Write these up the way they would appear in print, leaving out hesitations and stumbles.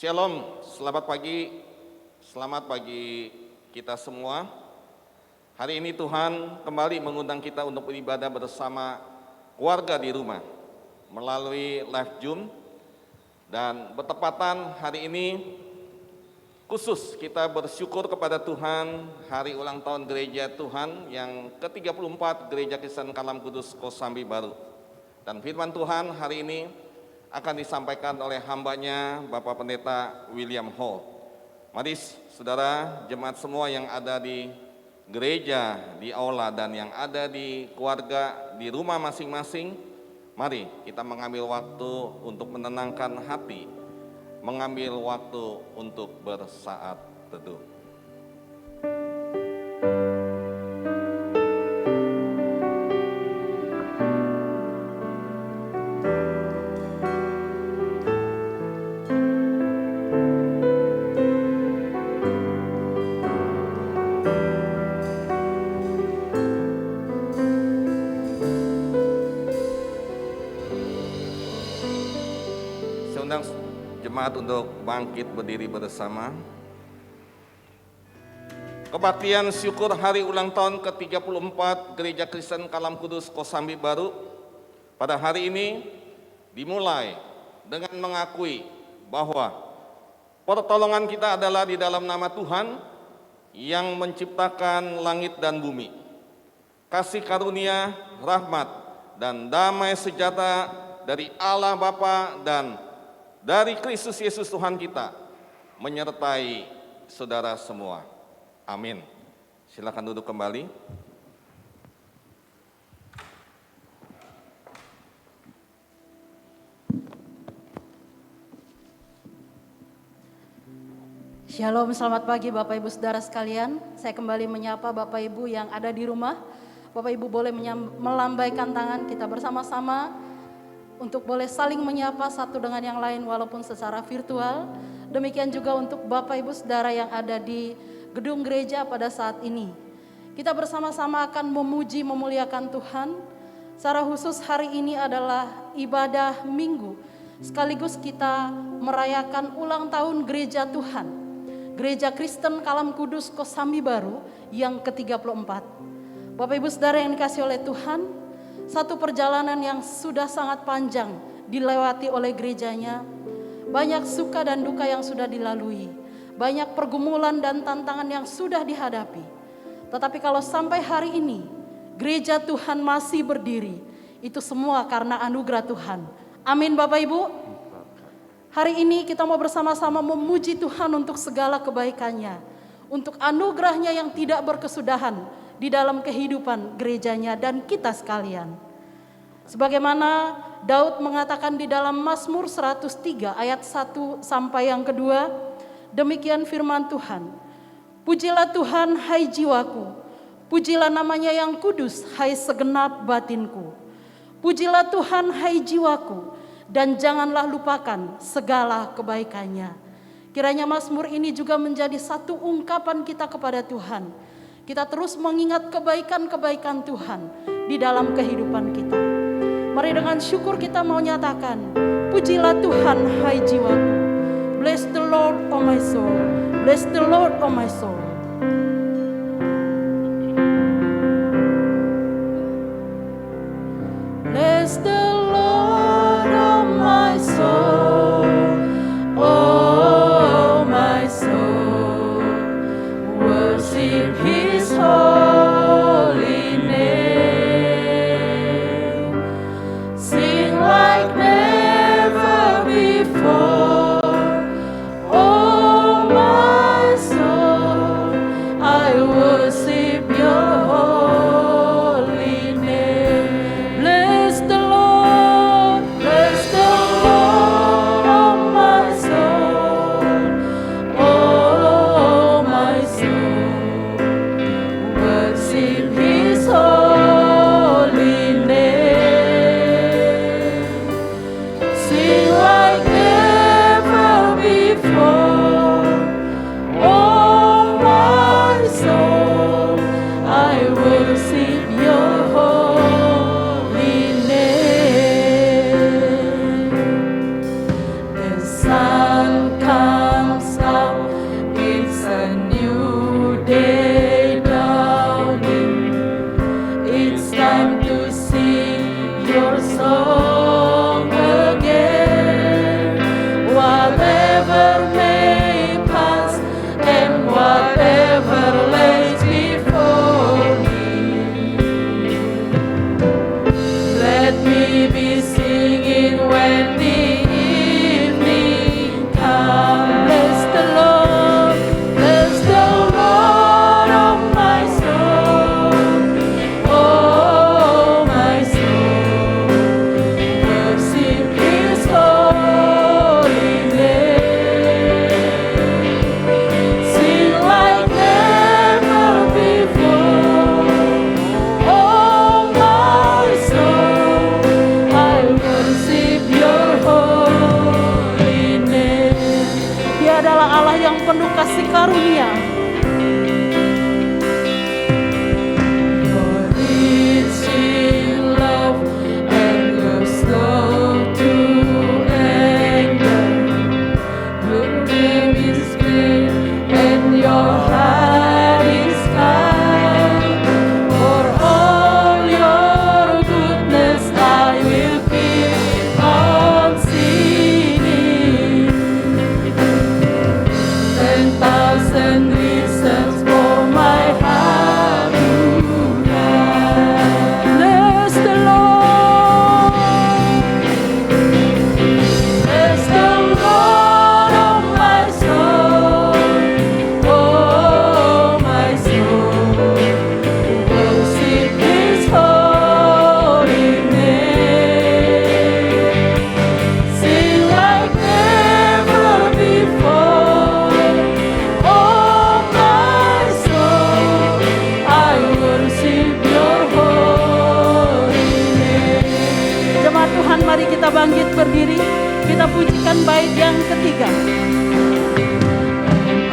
Shalom, selamat pagi kita semua. Hari ini Tuhan kembali mengundang kita untuk beribadah bersama keluarga di rumah melalui live Zoom. Dan bertepatan hari ini khusus kita bersyukur kepada Tuhan hari ulang tahun gereja Tuhan yang ke-34 Gereja Kristen Kalam Kudus Kosambi Baru. Dan firman Tuhan hari ini akan disampaikan oleh hambanya Bapak Pendeta William Hall. Mari saudara jemaat semua yang ada di gereja, di aula dan yang ada di keluarga, di rumah masing-masing, mari kita mengambil waktu untuk menenangkan hati, mengambil waktu untuk bersaat teduh. Jemaat untuk bangkit berdiri bersama. Kebaktian syukur hari ulang tahun ke-34 Gereja Kristen Kalam Kudus Kosambi Baru pada hari ini dimulai dengan mengakui bahwa pertolongan kita adalah di dalam nama Tuhan yang menciptakan langit dan bumi. Kasih karunia, rahmat, dan damai sejahtera dari Allah Bapa dan dari Kristus Yesus Tuhan kita menyertai saudara semua. Amin. Silakan duduk kembali. Shalom, selamat pagi Bapak Ibu Saudara sekalian. Saya kembali menyapa Bapak Ibu yang ada di rumah. Bapak Ibu boleh melambaikan tangan kita bersama-sama untuk boleh saling menyapa satu dengan yang lain walaupun secara virtual. Demikian juga untuk Bapak Ibu Saudara yang ada di gedung gereja pada saat ini. Kita bersama-sama akan memuji memuliakan Tuhan. Secara khusus hari ini adalah ibadah minggu. Sekaligus kita merayakan ulang tahun gereja Tuhan. Gereja Kristen Kalam Kudus Kosambi Baru yang ke-34. Bapak Ibu Saudara yang dikasihi oleh Tuhan, satu perjalanan yang sudah sangat panjang dilewati oleh gerejanya. Banyak suka dan duka yang sudah dilalui. Banyak pergumulan dan tantangan yang sudah dihadapi. Tetapi kalau sampai hari ini gereja Tuhan masih berdiri, itu semua karena anugerah Tuhan. Amin Bapak Ibu. Hari ini kita mau bersama-sama memuji Tuhan untuk segala kebaikannya. Untuk anugerahnya yang tidak berkesudahan di dalam kehidupan gerejanya dan kita sekalian. Sebagaimana Daud mengatakan di dalam Mazmur 103 ayat 1 sampai yang kedua, demikian firman Tuhan. Pujilah Tuhan hai jiwaku, pujilah namanya yang kudus hai segenap batinku. Pujilah Tuhan hai jiwaku, dan janganlah lupakan segala kebaikannya. Kiranya Mazmur ini juga menjadi satu ungkapan kita kepada Tuhan. Kita terus mengingat kebaikan-kebaikan Tuhan di dalam kehidupan kita. Mari dengan syukur kita mau nyatakan, pujilah Tuhan hai jiwaku. Bless the Lord oh my soul. Bless the Lord oh my soul. Bless the Lord oh my soul. Oh my soul. Worship His holy name. Sing like never before. Oh my soul. karunia. Bangkit berdiri, kita pujikan bait yang ketiga.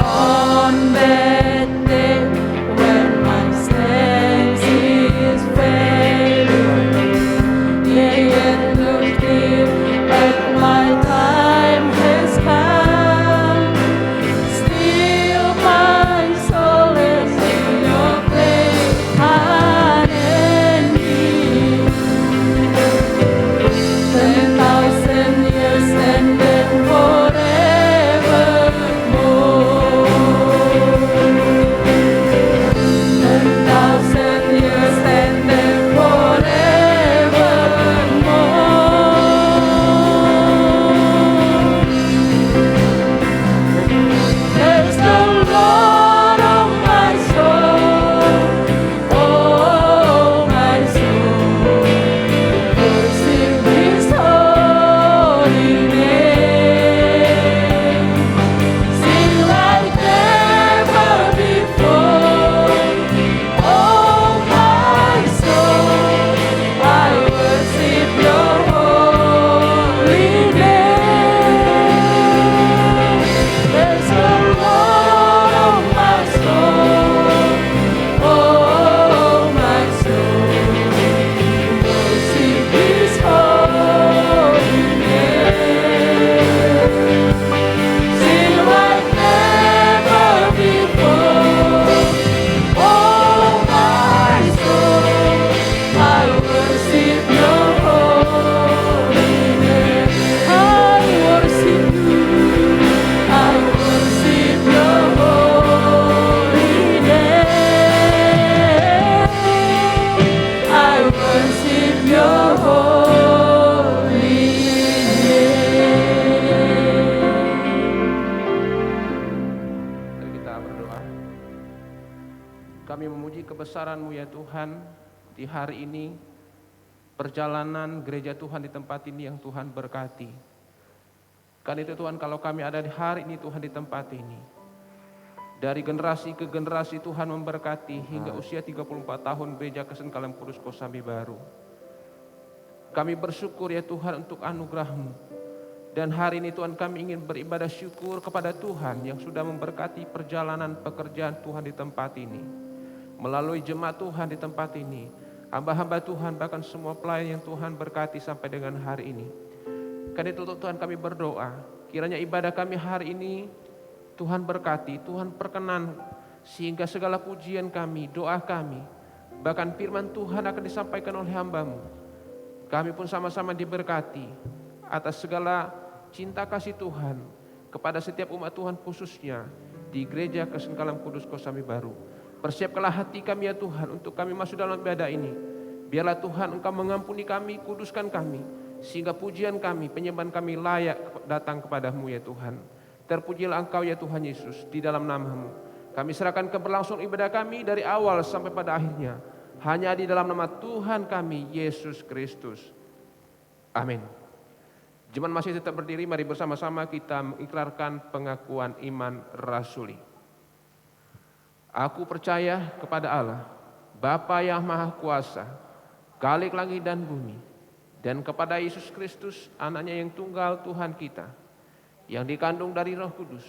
On that day when my strength is failing, yet look deep at my time has come. Still my soul is in your place unending. 10,000 years and then forevermore. 10,000 years and then forevermore. There's the Lord of my soul, oh my soul. Worship His holy name. Sing like never before. Oh my soul, I worship Your holy name. There's the Lord of my soul. Oh my soul. Worship His holy name. Sing like never before. Oh my soul, I worship Your holy name. I worship You. I worship Your holy name. I worship Your holy name. Mari kita berdoa. Kami memuji kebesaran-Mu ya Tuhan. Di hari ini perjalanan gereja Tuhan di tempat ini yang Tuhan berkati. Karena itu Tuhan, kalau kami ada di hari ini Tuhan di tempat ini, dari generasi ke generasi Tuhan memberkati hingga usia 34 tahun gereja Kesenkalan Kudus Kosambi Baru. Kami bersyukur ya Tuhan untuk anugerah-Mu. Dan hari ini Tuhan, kami ingin beribadah syukur kepada Tuhan yang sudah memberkati perjalanan pekerjaan Tuhan di tempat ini. Melalui jemaat Tuhan di tempat ini, hamba-hamba Tuhan, bahkan semua pelayan yang Tuhan berkati sampai dengan hari ini. Karena itu Tuhan, kami berdoa, kiranya ibadah kami hari ini Tuhan berkati, Tuhan perkenan, sehingga segala pujian kami, doa kami, bahkan firman Tuhan akan disampaikan oleh hamba-Mu. Kami pun sama-sama diberkati atas segala cinta kasih Tuhan kepada setiap umat Tuhan, khususnya di Gereja Kesenkalan Kudus Kosambi Baru. Persiapkanlah hati kami ya Tuhan untuk kami masuk dalam ibadah ini. Biarlah Tuhan Engkau mengampuni kami, kuduskan kami, sehingga pujian kami, penyembahan kami layak datang kepada-Mu ya Tuhan. Terpujilah Engkau ya Tuhan Yesus di dalam nama-Mu. Kami serahkan keberlangsungan ibadah kami dari awal sampai pada akhirnya hanya di dalam nama Tuhan kami Yesus Kristus. Amin. Jemaat masih tetap berdiri, mari bersama-sama kita mengikrarkan pengakuan iman rasuli. Aku percaya kepada Allah, Bapa yang Maha Kuasa, Khalik langit dan bumi, dan kepada Yesus Kristus, anaknya yang tunggal Tuhan kita, yang dikandung dari Roh Kudus,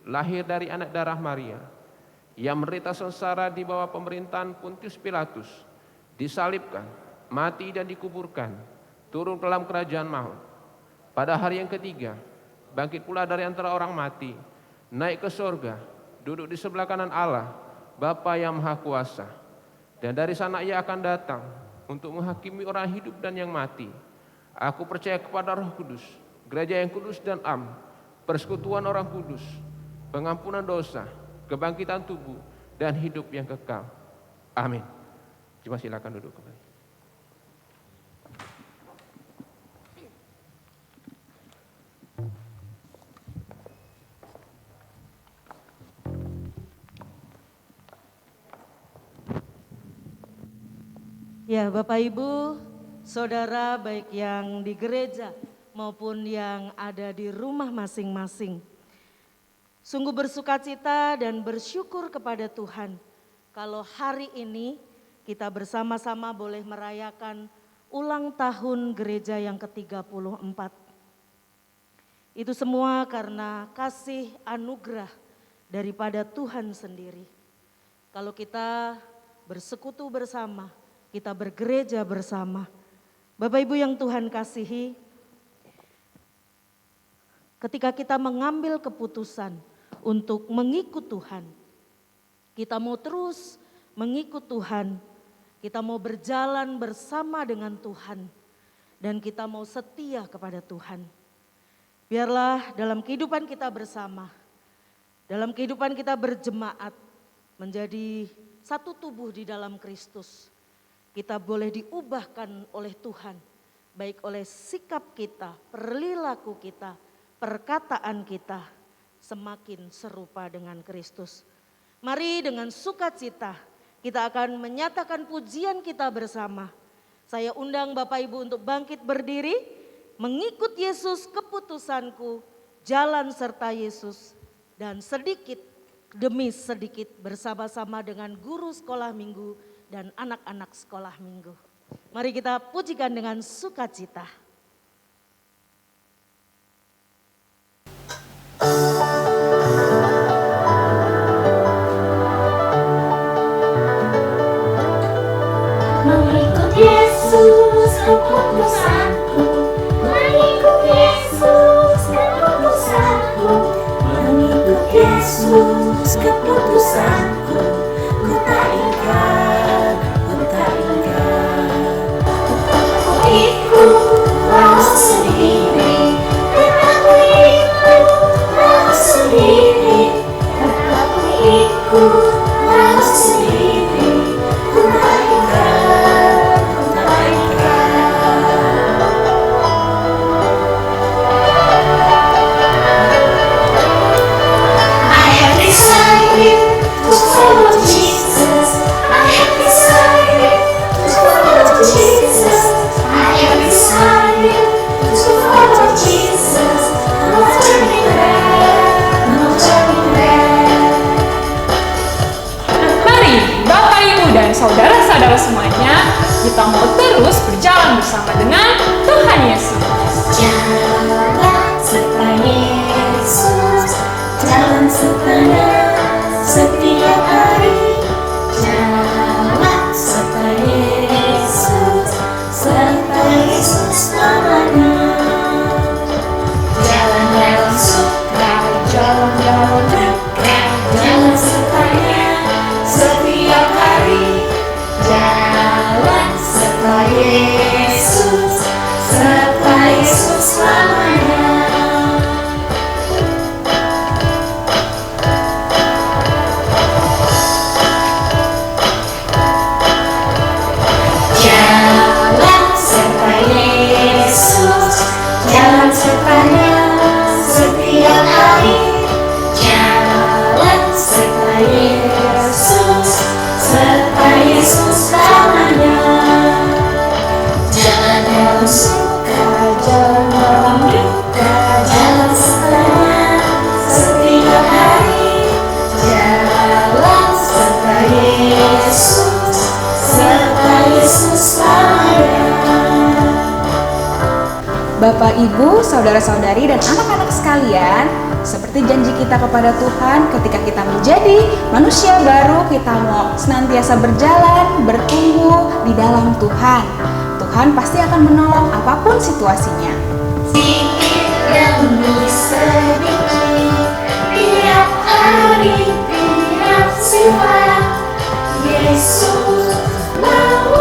lahir dari anak darah Maria, yang menderita sengsara di bawah pemerintahan Pontius Pilatus, disalibkan, mati dan dikuburkan, turun dalam kerajaan maut. Pada hari yang ketiga, bangkit pula dari antara orang mati, naik ke sorga, duduk di sebelah kanan Allah, Bapa yang Maha Kuasa. Dan dari sana ia akan datang untuk menghakimi orang hidup dan yang mati. Aku percaya kepada Roh Kudus, gereja yang kudus dan am, persekutuan orang kudus, pengampunan dosa, kebangkitan tubuh, dan hidup yang kekal. Amin. Coba silakan duduk kembali. Ya, Bapak Ibu, Saudara baik yang di gereja maupun yang ada di rumah masing-masing. Sungguh bersukacita dan bersyukur kepada Tuhan kalau hari ini kita bersama-sama boleh merayakan ulang tahun gereja yang ke-34. Itu semua karena kasih anugerah daripada Tuhan sendiri. Kalau kita bersekutu bersama, kita bergereja bersama. Bapak Ibu yang Tuhan kasihi, ketika kita mengambil keputusan untuk mengikut Tuhan, kita mau terus mengikut Tuhan, kita mau berjalan bersama dengan Tuhan, dan kita mau setia kepada Tuhan. Biarlah dalam kehidupan kita bersama, dalam kehidupan kita berjemaat, menjadi satu tubuh di dalam Kristus. Kita boleh diubahkan oleh Tuhan, baik oleh sikap kita, perilaku kita, perkataan kita, semakin serupa dengan Kristus. Mari dengan sukacita kita akan menyatakan pujian kita bersama. Saya undang Bapak Ibu untuk bangkit berdiri, mengikut Yesus keputusanku, jalan serta Yesus, dan sedikit demi sedikit bersama-sama dengan guru sekolah minggu dan anak-anak sekolah minggu. Mari kita pujikan dengan sukacita. Mengikut Yesus keputusanku, mengikut Yesus keputusanku, mengikut Yesus keputusanku, ku tak ingkar, ku tak ingkar. Ikut Bapak, Ibu, saudara-saudari, dan anak-anak sekalian, seperti janji kita kepada Tuhan ketika kita menjadi manusia baru, kita mau senantiasa berjalan, bertumbuh di dalam Tuhan. Tuhan pasti akan menolong apapun situasinya. Sedikit demi sedikit, tiap hari, tiap sifat, Yesus mau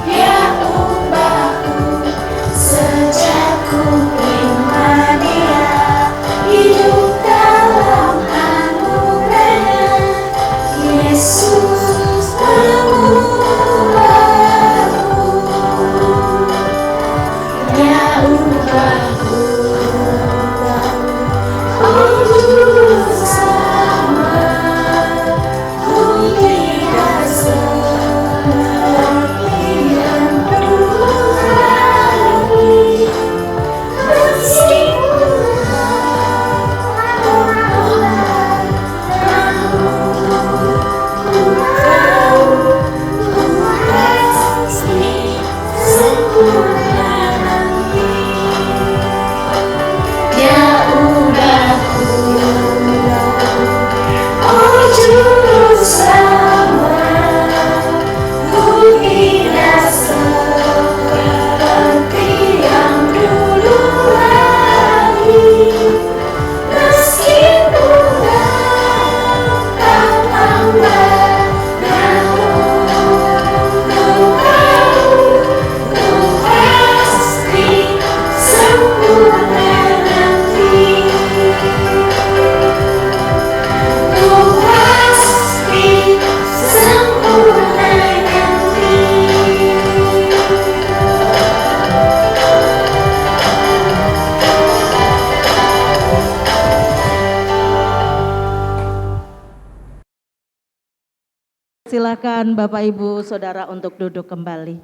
Dia ubahku sejak ku terima Dia, hidup dalam anugerahnya. Yesus mengubahku, Dia ubahku. Oh Juru Selamat, ku tidak seperti yang dulu lagi. Meskipun aku tahu ku pasti sempurna nanti. Dia ubahku, oh Juru Selamat, ku tidak seperti yang dulu lagi. Meskipun akan lambat, namun ku tahu ku pasti sempurna nanti. Ku pasti sempurna nanti. Silakan Bapak Ibu Saudara untuk duduk kembali.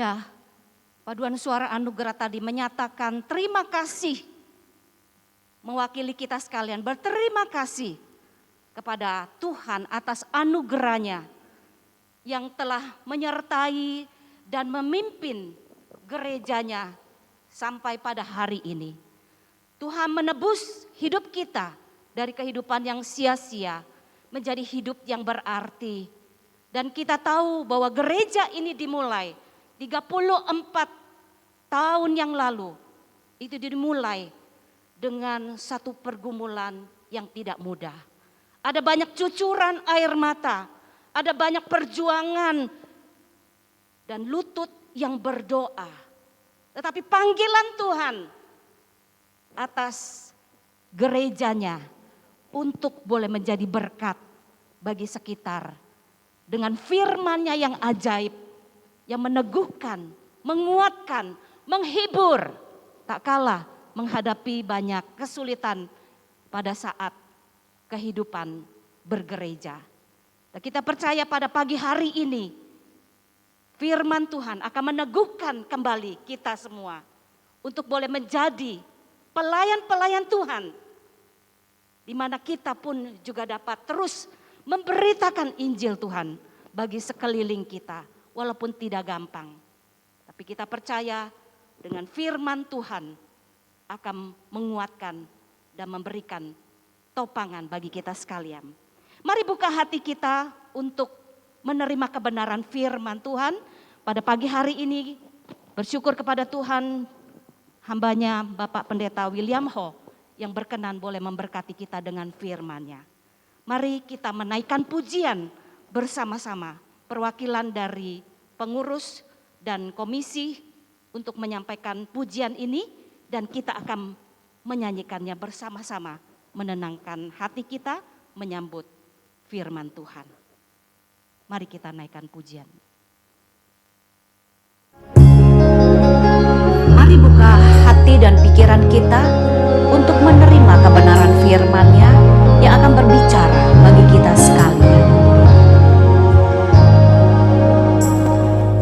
Ya, paduan suara anugerah tadi menyatakan terima kasih. Mewakili kita sekalian berterima kasih kepada Tuhan atas anugerahnya yang telah menyertai dan memimpin gerejanya sampai pada hari ini. Tuhan menebus hidup kita dari kehidupan yang sia-sia menjadi hidup yang berarti. Dan kita tahu bahwa gereja ini dimulai 34 tahun yang lalu. Itu dimulai dengan satu pergumulan yang tidak mudah. Ada banyak cucuran air mata, ada banyak perjuangan dan lutut yang berdoa. Tetapi panggilan Tuhan atas gerejanya untuk boleh menjadi berkat bagi sekitar dengan firman-Nya yang ajaib, yang meneguhkan, menguatkan, menghibur, tak kalah menghadapi banyak kesulitan pada saat kehidupan bergereja. Dan kita percaya pada pagi hari ini firman Tuhan akan meneguhkan kembali kita semua untuk boleh menjadi pelayan-pelayan Tuhan, di mana kita pun juga dapat terus memberitakan Injil Tuhan bagi sekeliling kita, walaupun tidak gampang. Tapi kita percaya dengan firman Tuhan akan menguatkan dan memberikan topangan bagi kita sekalian. Mari buka hati kita untuk menerima kebenaran firman Tuhan pada pagi hari ini. Bersyukur kepada Tuhan, hambanya Bapak Pendeta William Ho yang berkenan boleh memberkati kita dengan firman-Nya. Mari kita menaikkan pujian bersama-sama, perwakilan dari pengurus dan komisi untuk menyampaikan pujian ini, dan kita akan menyanyikannya bersama-sama, menenangkan hati kita menyambut firman Tuhan. Mari kita naikkan pujian. Mari buka hati dan pikiran kita untuk menerima kebenaran firman-Nya yang akan berbicara bagi kita sekalian.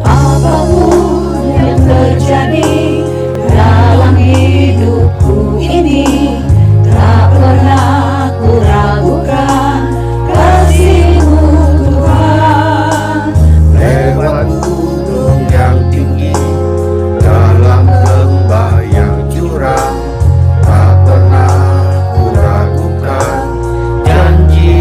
Apapun yang terjadi dalam hidupku ini, tak pernah ku ragukan kasih-Mu Tuhan. Lewat gunung yang tinggi, dalam lembah yang curam, tak pernah ku ragukan janji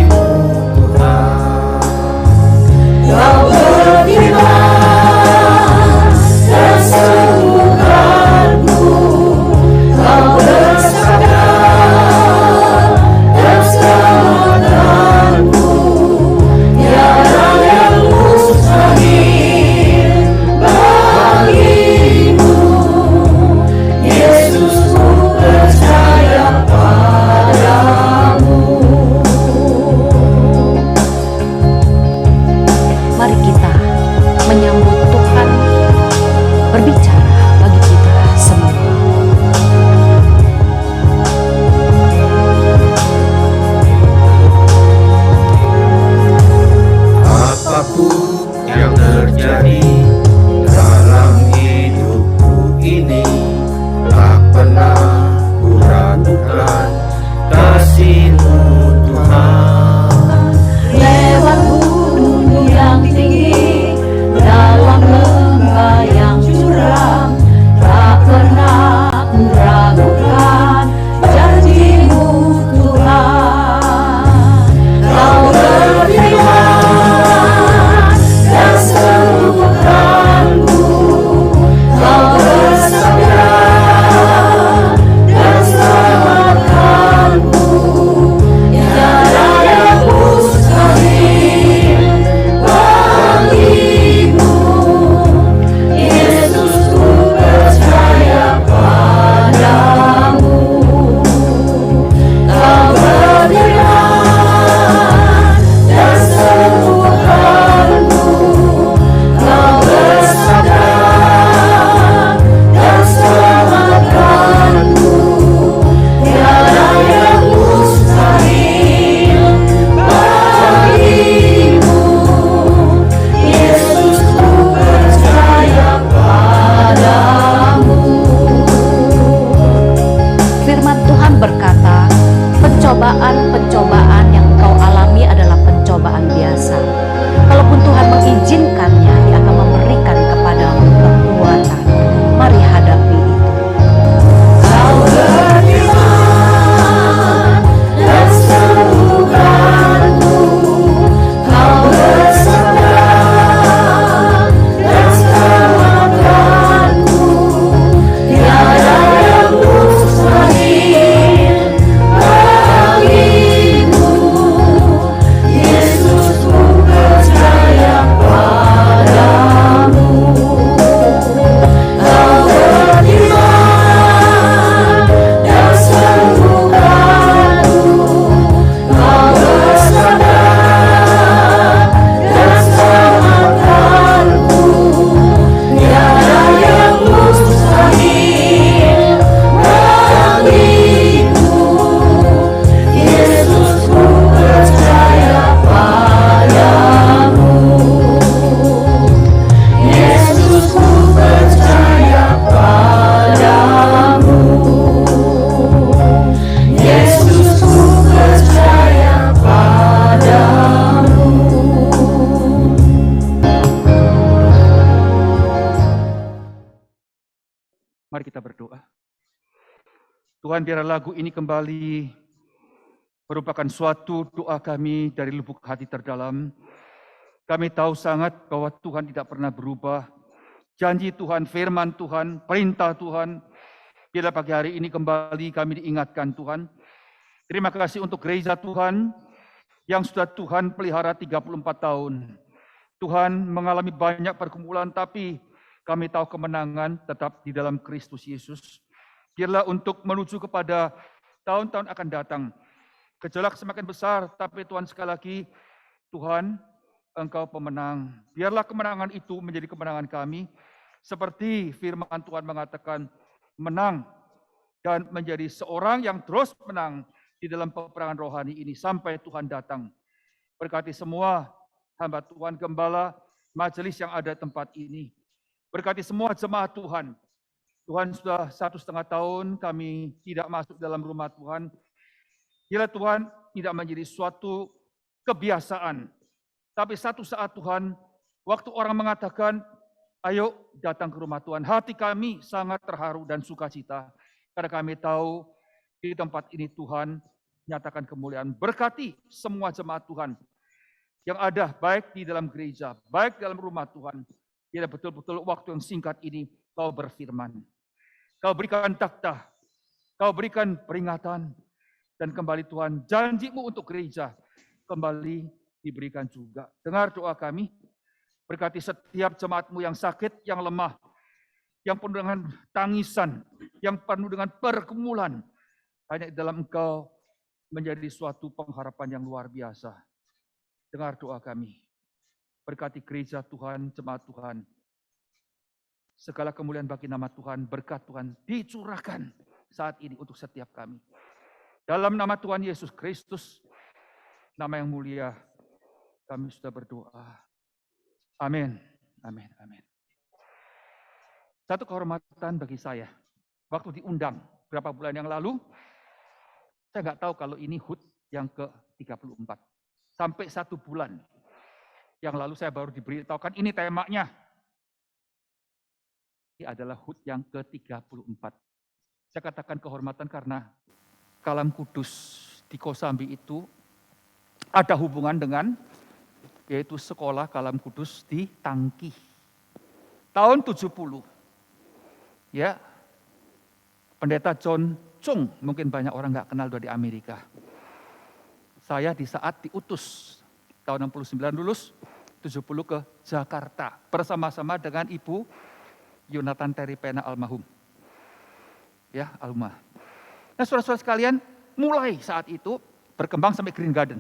Tuhan, biar lagu ini kembali merupakan suatu doa kami dari lubuk hati terdalam. Kami tahu sangat bahwa Tuhan tidak pernah berubah. Janji Tuhan, firman Tuhan, perintah Tuhan. Bila pagi hari ini kembali kami diingatkan Tuhan. Terima kasih untuk gereja Tuhan yang sudah Tuhan pelihara 34 tahun. Tuhan mengalami banyak pergumulan, tapi kami tahu kemenangan tetap di dalam Kristus Yesus. Biarlah untuk menuju kepada tahun-tahun akan datang, gejolak semakin besar, tapi Tuhan sekali lagi, Tuhan, Engkau pemenang. Biarlah kemenangan itu menjadi kemenangan kami, seperti firman Tuhan mengatakan, menang dan menjadi seorang yang terus menang di dalam peperangan rohani ini sampai Tuhan datang. Berkati semua hamba Tuhan, gembala, majelis yang ada di tempat ini. Berkati semua jemaat Tuhan. Tuhan, sudah 1,5 tahun kami tidak masuk dalam rumah Tuhan. Bila Tuhan tidak menjadi suatu kebiasaan. Tapi satu saat Tuhan, waktu orang mengatakan, ayo datang ke rumah Tuhan. Hati kami sangat terharu dan sukacita. Karena kami tahu di tempat ini Tuhan nyatakan kemuliaan. Berkati semua jemaat Tuhan yang ada baik di dalam gereja, baik dalam rumah Tuhan. Bila betul-betul waktu yang singkat ini Kau berfirman. Kau berikan taktah, Kau berikan peringatan, dan kembali Tuhan, janji-Mu untuk gereja kembali diberikan juga. Dengar doa kami, berkati setiap jemaat-Mu yang sakit, yang lemah, yang penuh dengan tangisan, yang penuh dengan pergumulan. Hanya di dalam Engkau menjadi suatu pengharapan yang luar biasa. Dengar doa kami, berkati gereja Tuhan, jemaat Tuhan. Segala kemuliaan bagi nama Tuhan, berkat Tuhan dicurahkan saat ini untuk setiap kami. Dalam nama Tuhan Yesus Kristus, nama yang mulia, kami sudah berdoa. Amin, amin, amin. Satu kehormatan bagi saya, waktu diundang beberapa bulan yang lalu, saya nggak tahu kalau ini HUT yang ke-34. Sampai 1 bulan yang lalu saya baru diberitahukan ini temanya. Ini adalah HUT yang ke-34. Saya katakan kehormatan karena Kalam Kudus di Kosambi itu ada hubungan dengan yaitu sekolah Kalam Kudus di Tangki. Tahun 70. Ya. Pendeta John Chung, mungkin banyak orang nggak kenal dari Amerika. Saya di saat diutus tahun 69 lulus 70 ke Jakarta bersama-sama dengan Ibu Yonatan Terry Pena almarhum. Ya, almarhum. Nah, saudara-saudara sekalian, mulai saat itu berkembang sampai Green Garden.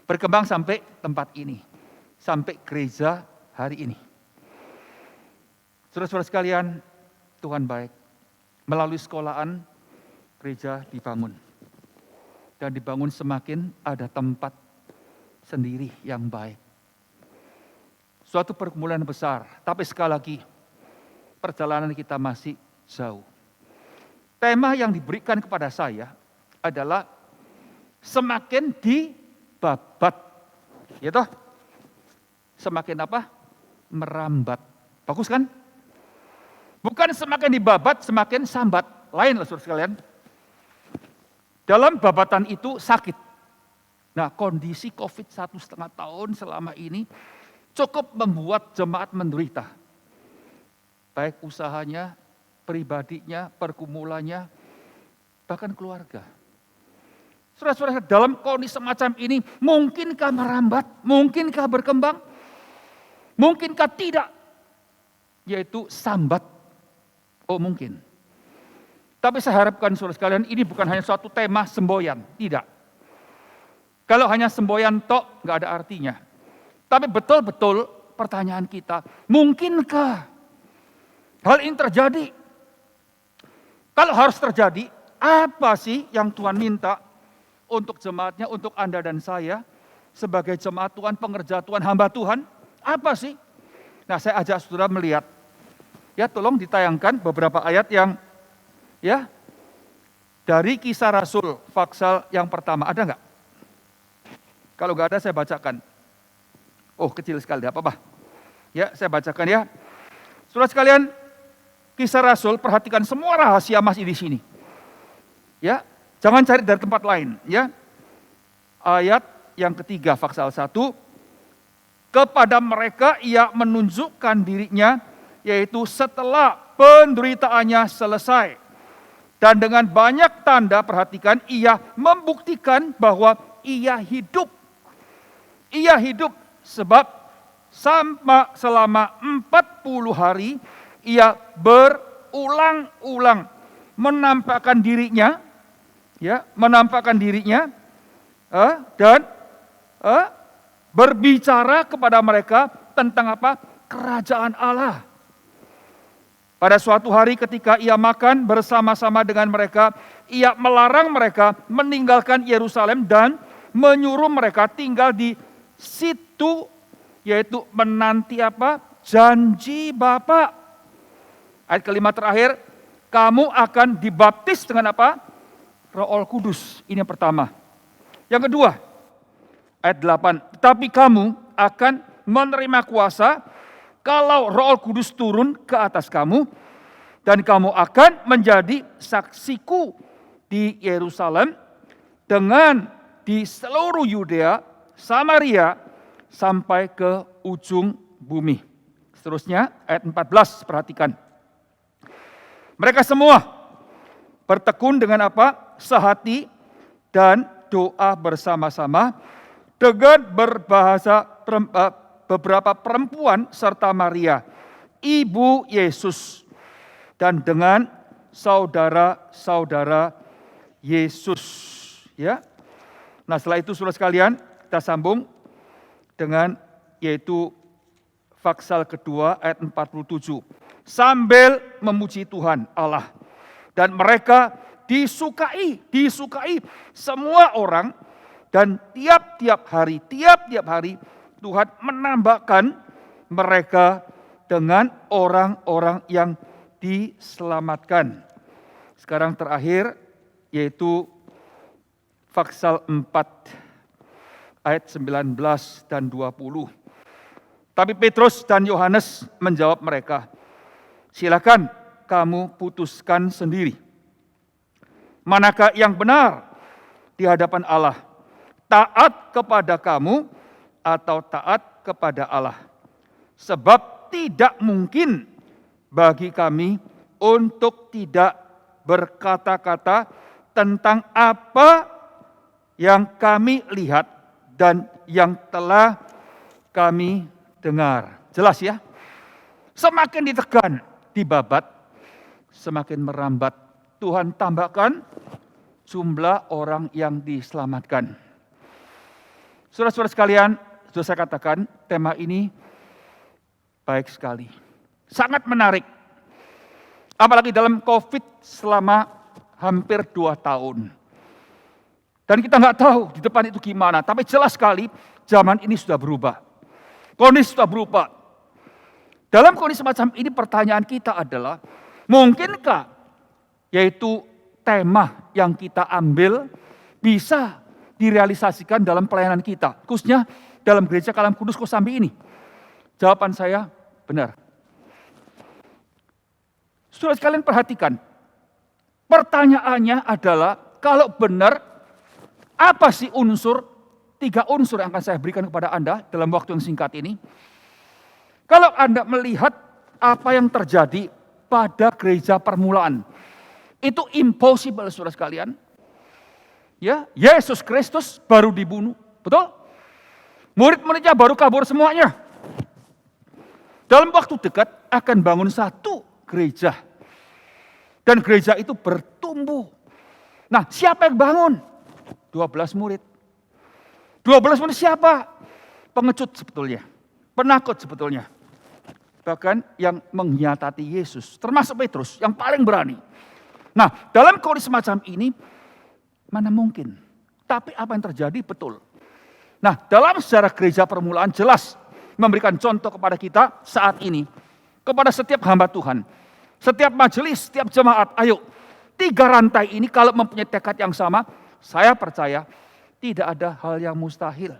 Berkembang sampai tempat ini. Sampai gereja hari ini. Saudara-saudara sekalian, Tuhan baik. Melalui sekolahan, gereja dibangun. Dan dibangun semakin ada tempat sendiri yang baik. Suatu pergumulan besar, tapi sekali lagi, perjalanan kita masih jauh. Tema yang diberikan kepada saya adalah semakin dibabat. Ya toh? Semakin apa? Merambat. Bagus kan? Bukan semakin dibabat, semakin sambat. Lain lah saudara sekalian. Dalam babatan itu sakit. Nah, kondisi COVID 1,5 tahun selama ini cukup membuat jemaat menderita. Baik usahanya, pribadinya, pergumulannya, bahkan keluarga. Saudara-saudara, dalam kondisi semacam ini, mungkinkah merambat? Mungkinkah berkembang? Mungkinkah tidak? Yaitu sambat. Oh mungkin. Tapi saya harapkan saudara sekalian, ini bukan hanya suatu tema semboyan. Tidak. Kalau hanya semboyan tok, nggak ada artinya. Tapi betul-betul pertanyaan kita, mungkinkah hal ini terjadi? Kalau harus terjadi, apa sih yang Tuhan minta untuk jemaatnya, untuk Anda dan saya sebagai jemaat Tuhan, pengerja Tuhan, hamba Tuhan? Apa sih? Nah, saya ajak saudara melihat. Ya, tolong ditayangkan beberapa ayat yang ya dari Kisah Rasul pasal yang pertama. Ada nggak? Kalau nggak ada saya bacakan. Oh, kecil sekali, tidak apa-apa. Ya, saya bacakan ya. Saudara sekalian, Kisah Rasul, perhatikan semua rahasia masih di sini. Ya, jangan cari dari tempat lain, ya. Ayat yang ketiga, Paksal 1, kepada mereka ia menunjukkan dirinya, yaitu setelah penderitaannya selesai. Dan dengan banyak tanda, perhatikan, ia membuktikan bahwa ia hidup. Ia hidup sebab selama 40 hari ia berulang-ulang menampakkan dirinya, ya, dan berbicara kepada mereka tentang apa? Kerajaan Allah. Pada suatu hari ketika ia makan bersama-sama dengan mereka, ia melarang mereka meninggalkan Yerusalem dan menyuruh mereka tinggal di situ, yaitu menanti apa? Janji Bapa. Ayat kelima terakhir, kamu akan dibaptis dengan apa? Roh Kudus. Ini yang pertama. Yang kedua, ayat 8, tetapi kamu akan menerima kuasa kalau Roh Kudus turun ke atas kamu, dan kamu akan menjadi saksiku di Yerusalem, dengan di seluruh Yudea, Samaria, sampai ke ujung bumi. Seterusnya ayat 14, perhatikan. Mereka semua bertekun dengan apa? Sehati dan doa bersama-sama dengan berbahasa beberapa perempuan serta Maria, ibu Yesus, dan dengan saudara-saudara Yesus. Ya. Nah, setelah itu saudara sekalian, kita sambung dengan yaitu Paksal kedua ayat 47. Sambil memuji Tuhan Allah, dan mereka disukai semua orang, dan tiap-tiap hari Tuhan menambahkan mereka dengan orang-orang yang diselamatkan. Sekarang terakhir yaitu Paksal 4 ayat 19 dan 20. Tapi Petrus dan Yohanes menjawab mereka, silakan kamu putuskan sendiri. Manakah yang benar di hadapan Allah? Taat kepada kamu atau taat kepada Allah? Sebab tidak mungkin bagi kami untuk tidak berkata-kata tentang apa yang kami lihat dan yang telah kami dengar. Jelas ya? Semakin ditekan, dibabat, semakin merambat. Tuhan tambahkan jumlah orang yang diselamatkan. Saudara-saudara sekalian, sudah saya katakan, tema ini baik sekali. Sangat menarik. Apalagi dalam COVID selama hampir 2 tahun. Dan kita nggak tahu di depan itu gimana. Tapi jelas sekali zaman ini sudah berubah. Kondisi sudah berubah. Dalam kondisi semacam ini pertanyaan kita adalah, mungkinkah yaitu tema yang kita ambil bisa direalisasikan dalam pelayanan kita, khususnya dalam Gereja Kalam Kudus Kosambi ini? Jawaban saya benar. Saudara sekalian perhatikan, pertanyaannya adalah kalau benar, apa sih 3 unsur yang akan saya berikan kepada Anda dalam waktu yang singkat ini? Kalau Anda melihat apa yang terjadi pada gereja permulaan, itu impossible saudara sekalian. Ya, Yesus Kristus baru dibunuh, betul? Murid-muridnya baru kabur semuanya. Dalam waktu dekat akan bangun satu gereja. Dan gereja itu bertumbuh. Nah, siapa yang bangun? 12 murid. 12 murid siapa? Pengecut sebetulnya. Penakut sebetulnya. Bahkan yang mengkhianati Yesus. Termasuk Petrus yang paling berani. Nah, dalam kondisi semacam ini, mana mungkin. Tapi apa yang terjadi betul. Nah, dalam sejarah gereja permulaan jelas memberikan contoh kepada kita saat ini. Kepada setiap hamba Tuhan. Setiap majelis, setiap jemaat, ayo. 3 rantai ini kalau mempunyai tekad yang sama, saya percaya tidak ada hal yang mustahil.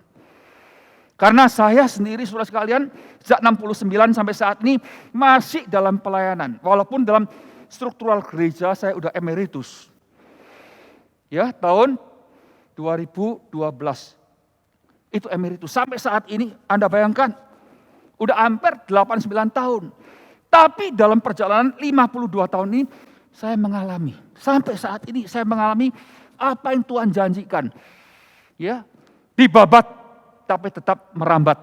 Karena saya sendiri, saudara sekalian, sejak 69 sampai saat ini masih dalam pelayanan. Walaupun dalam struktural gereja saya udah emeritus. Ya, tahun 2012. Itu emeritus. Sampai saat ini Anda bayangkan, udah hampir 89 tahun. Tapi dalam perjalanan 52 tahun ini, saya mengalami, sampai saat ini saya mengalami apa yang Tuhan janjikan. Ya, dibabat tapi tetap merambat.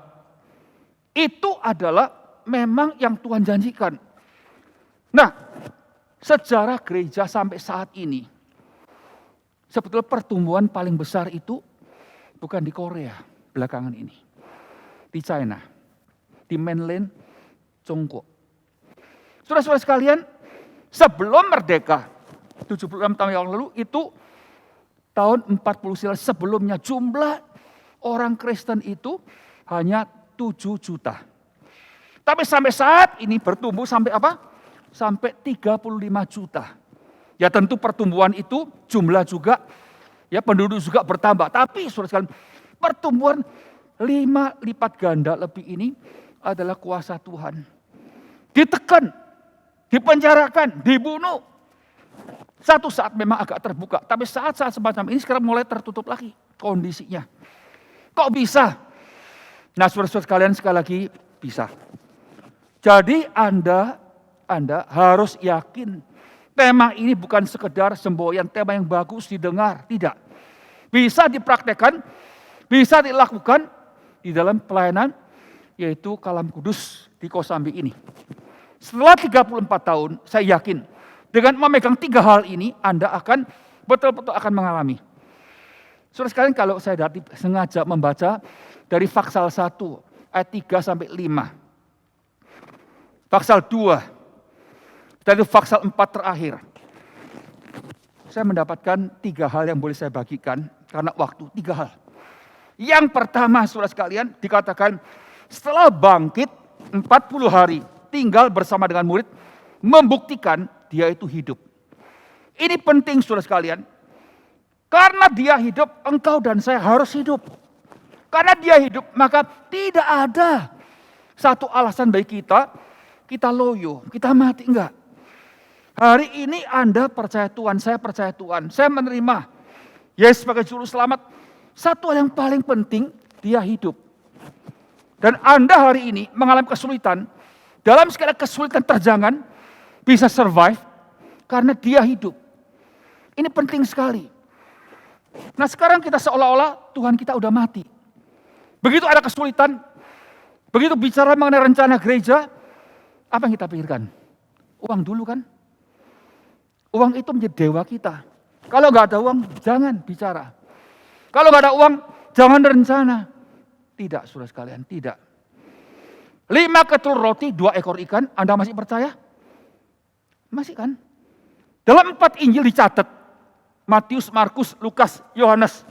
Itu adalah memang yang Tuhan janjikan. Nah, sejarah gereja sampai saat ini, sebetulnya pertumbuhan paling besar itu bukan di Korea belakangan ini. Di China, di mainland Tiongkok. Saudara-saudara sekalian, sebelum merdeka, 76 tahun yang lalu, itu tahun 40 sebelumnya jumlah orang Kristen itu hanya 7 juta. Tapi sampai saat ini bertumbuh sampai apa? Sampai 35 juta. Ya tentu pertumbuhan itu jumlah juga, ya penduduk juga bertambah. Tapi saudara sekalian, pertumbuhan 5 lipat ganda lebih ini adalah kuasa Tuhan. Ditekan, dipenjarakan, dibunuh. Satu saat memang agak terbuka, tapi saat-saat semacam ini sekarang mulai tertutup lagi kondisinya. Kok bisa? Nah, saudara-saudara sekalian, sekali lagi bisa. Jadi Anda harus yakin tema ini bukan sekedar semboyan, tema yang bagus didengar, tidak. Bisa dipraktekkan, bisa dilakukan di dalam pelayanan, yaitu Kalam Kudus di Kosambi ini. Setelah 34 tahun, saya yakin dengan memegang 3 hal ini, Anda akan betul-betul akan mengalami. Saudara sekalian, kalau saya sengaja membaca dari Faksal 1 ayat 3 sampai 5. Faksal 2 dari Faksal 4 terakhir. Saya mendapatkan 3 hal yang boleh saya bagikan karena waktu, 3 hal. Yang pertama, saudara sekalian, dikatakan setelah bangkit 40 hari tinggal bersama dengan murid, membuktikan dia itu hidup. Ini penting saudara sekalian. Karena dia hidup, engkau dan saya harus hidup. Karena dia hidup, maka tidak ada satu alasan bagi kita loyo, kita mati, enggak. Hari ini Anda percaya Tuhan, saya percaya Tuhan, saya menerima Yesus sebagai juru selamat. Satu hal yang paling penting, dia hidup. Dan Anda hari ini mengalami kesulitan, dalam segala kesulitan terjangan, bisa survive karena dia hidup. Ini penting sekali. Nah sekarang kita seolah-olah Tuhan kita udah mati. Begitu ada kesulitan, begitu bicara mengenai rencana gereja, apa yang kita pikirkan? Uang dulu kan? Uang itu menjadi dewa kita. Kalau nggak ada uang, jangan bicara. Kalau nggak ada uang, jangan rencana. Tidak, saudara sekalian, tidak. 5 ketul roti, 2 ekor ikan, Anda masih percaya? Masih kan? Dalam 4 Injil dicatat, Matius, Markus, Lukas, Yohanes.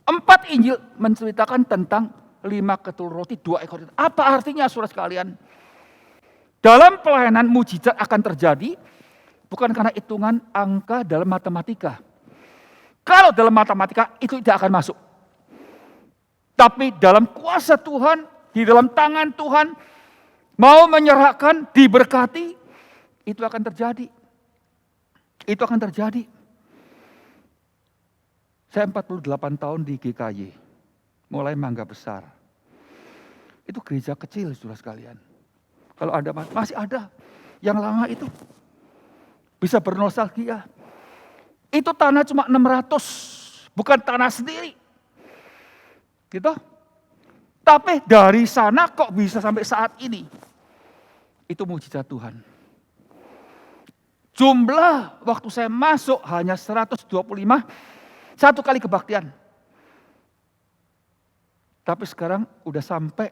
4 Injil menceritakan tentang 5 ketul roti, 2 ekor ikan. Apa artinya saudara sekalian? Dalam pelayanan mujizat akan terjadi, bukan karena hitungan angka dalam matematika. Kalau dalam matematika itu tidak akan masuk. Tapi dalam kuasa Tuhan, di dalam tangan Tuhan, mau menyerahkan, diberkati, itu akan terjadi. Itu akan terjadi. Saya 48 tahun di GKY, mulai Mangga Besar. Itu gereja kecil, saudara sekalian. Kalau Anda masih ada, yang lama itu bisa bernostalgia. Itu tanah cuma 600, bukan tanah sendiri. Gitu. Tapi dari sana kok bisa sampai saat ini? Itu mujizat Tuhan. Jumlah waktu saya masuk hanya 125, 1 kali kebaktian. Tapi sekarang udah sampai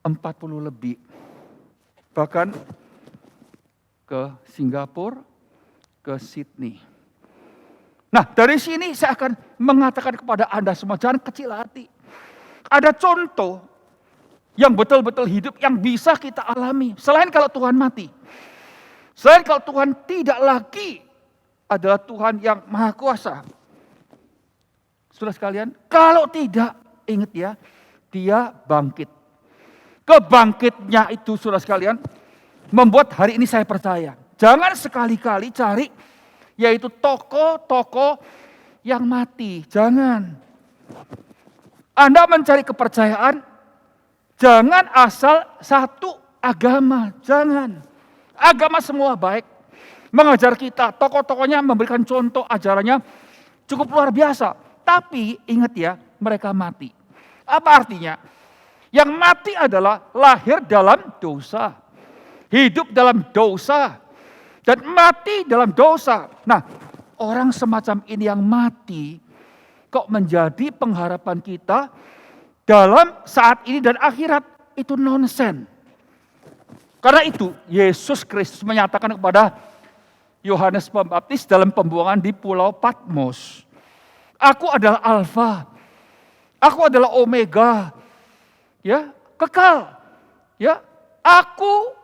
40 lebih. Bahkan ke Singapura, ke Sydney. Nah dari sini saya akan mengatakan kepada Anda semua, jangan kecil hati. Ada contoh yang betul-betul hidup yang bisa kita alami. Selain kalau Tuhan mati. Selain kalau Tuhan tidak lagi adalah Tuhan yang maha kuasa. Saudara sekalian, kalau tidak, ingat ya, dia bangkit. Kebangkitnya itu saudara sekalian, membuat hari ini saya percaya. Jangan sekali-kali cari yaitu tokoh-tokoh yang mati. Jangan. Anda mencari kepercayaan, jangan asal satu agama, jangan. Agama semua baik, mengajar kita, tokoh-tokohnya memberikan contoh ajarannya cukup luar biasa. Tapi ingat ya, mereka mati. Apa artinya? Yang mati adalah lahir dalam dosa, hidup dalam dosa, dan mati dalam dosa. Nah, orang semacam ini yang mati, kok menjadi pengharapan kita dalam saat ini dan akhirat, itu nonsen. Karena itu Yesus Kristus menyatakan kepada Yohanes Pembaptis dalam pembuangan di Pulau Patmos, aku adalah Alfa, aku adalah Omega, ya, kekal, ya, aku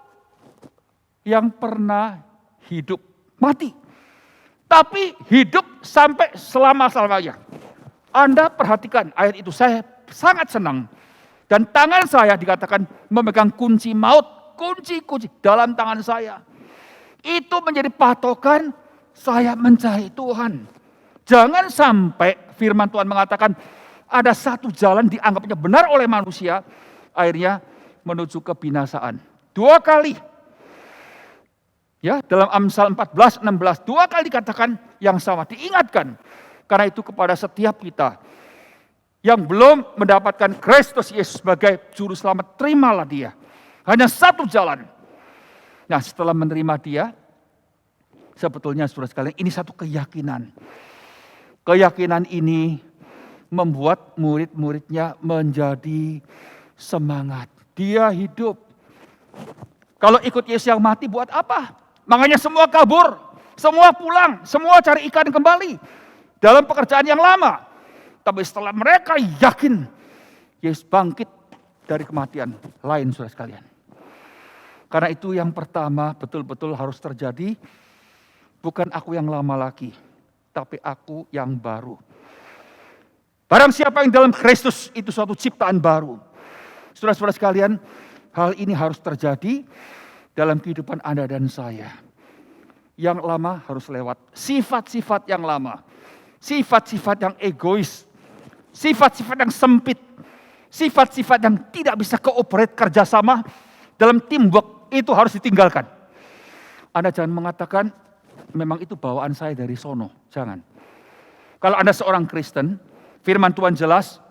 yang pernah hidup, mati, tapi hidup sampai selama-lamanya. Anda perhatikan ayat itu, saya sangat senang. Dan tangan saya dikatakan memegang kunci maut, kunci-kunci dalam tangan saya. Itu menjadi patokan saya mencari Tuhan. Jangan sampai firman Tuhan mengatakan ada satu jalan dianggapnya benar oleh manusia, akhirnya menuju kebinasaan. 2 kali. Ya, dalam Amsal 14:16 2 kali dikatakan yang sama, diingatkan. Karena itu kepada setiap kita yang belum mendapatkan Kristus Yesus sebagai juru selamat, terimalah dia. Hanya satu jalan. Nah, setelah menerima dia, sebetulnya saudara sekalian, ini satu keyakinan. Keyakinan ini membuat murid-muridnya menjadi semangat. Dia hidup. Kalau ikut Yesus yang mati buat apa? Makanya semua kabur, semua pulang, semua cari ikan kembali dalam pekerjaan yang lama. Tapi setelah mereka yakin Yesus bangkit dari kematian, lain saudara sekalian. Karena itu yang pertama betul-betul harus terjadi, bukan aku yang lama lagi, tapi aku yang baru. Barang siapa yang dalam Kristus, itu suatu ciptaan baru. Saudara-saudara sekalian, hal ini harus terjadi dalam kehidupan Anda dan saya. Yang lama harus lewat. Sifat-sifat yang lama. Sifat-sifat yang egois. Sifat-sifat yang sempit. Sifat-sifat yang tidak bisa kooperate kerjasama dalam teamwork. Itu harus ditinggalkan. Anda jangan mengatakan, memang itu bawaan saya dari sono. Jangan. Kalau Anda seorang Kristen, firman Tuhan jelas,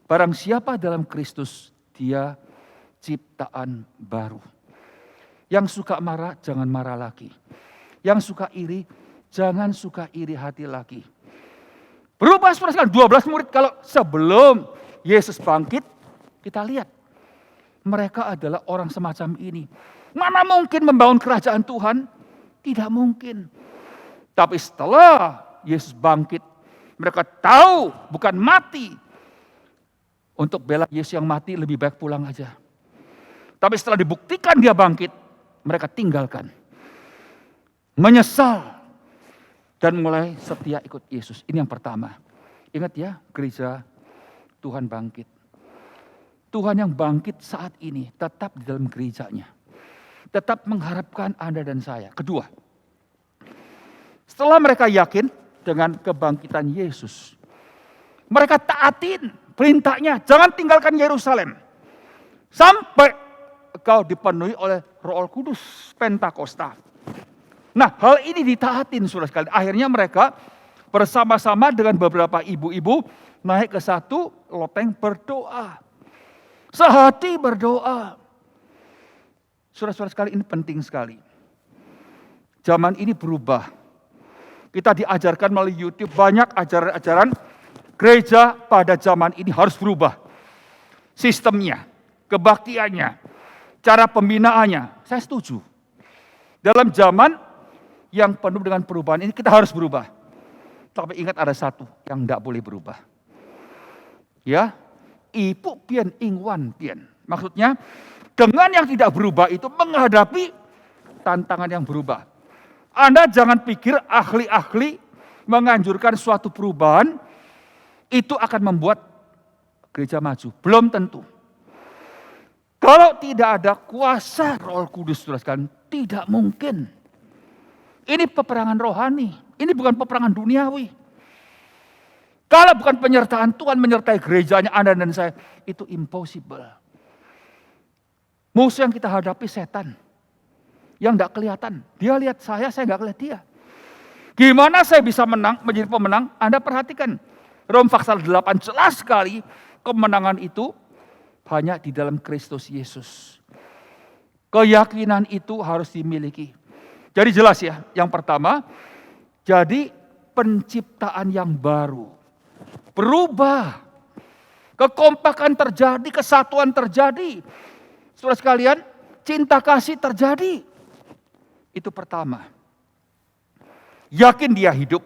barang siapa dalam Kristus, dia ciptaan baru. Yang suka marah, jangan marah lagi. Yang suka iri, jangan suka iri hati lagi. Berubah sekarang 12 murid kalau sebelum Yesus bangkit, kita lihat. Mereka adalah orang semacam ini. Mana mungkin membangun kerajaan Tuhan? Tidak mungkin. Tapi setelah Yesus bangkit, mereka tahu bukan mati. Untuk bela Yesus yang mati lebih baik pulang aja. Tapi setelah dibuktikan dia bangkit, mereka tinggalkan. Menyesal. Dan mulai setia ikut Yesus. Ini yang pertama. Ingat ya, gereja Tuhan bangkit. Tuhan yang bangkit saat ini tetap di dalam gerejanya. Tetap mengharapkan Anda dan saya. Kedua, setelah mereka yakin dengan kebangkitan Yesus, mereka taatin perintahnya, jangan tinggalkan Yerusalem. Sampai kau dipenuhi oleh Roh Kudus, Pentakosta. Nah, hal ini ditaatin saudara sekalian. Akhirnya mereka bersama-sama dengan beberapa ibu-ibu naik ke satu loteng berdoa. Sehati berdoa. Saudara-saudara sekalian, ini penting sekali. Zaman ini berubah. Kita diajarkan melalui YouTube banyak ajaran-ajaran gereja pada zaman ini harus berubah. Sistemnya, kebaktiannya, cara pembinaannya. Saya setuju. Dalam zaman yang penuh dengan perubahan ini kita harus berubah. Tapi ingat ada satu yang tidak boleh berubah. Ya, ipu pian ingwan pian. Maksudnya dengan yang tidak berubah itu menghadapi tantangan yang berubah. Anda jangan pikir ahli-ahli menganjurkan suatu perubahan itu akan membuat gereja maju. Belum tentu. Kalau tidak ada kuasa Roh Kudus, saudara sekalian, tidak mungkin. Ini peperangan rohani, ini bukan peperangan duniawi. Kalau bukan penyertaan Tuhan menyertai gerejanya Anda dan saya, itu impossible. Musuh yang kita hadapi setan, yang tidak kelihatan. Dia lihat saya nggak lihat dia. Gimana saya bisa menang, menjadi pemenang? Anda perhatikan, Rom pasal 8 jelas sekali, kemenangan itu hanya di dalam Kristus Yesus. Keyakinan itu harus dimiliki. Jadi jelas ya, yang pertama, jadi penciptaan yang baru. Berubah. Kekompakan terjadi, kesatuan terjadi. Saudara sekalian, cinta kasih terjadi. Itu pertama. Yakin dia hidup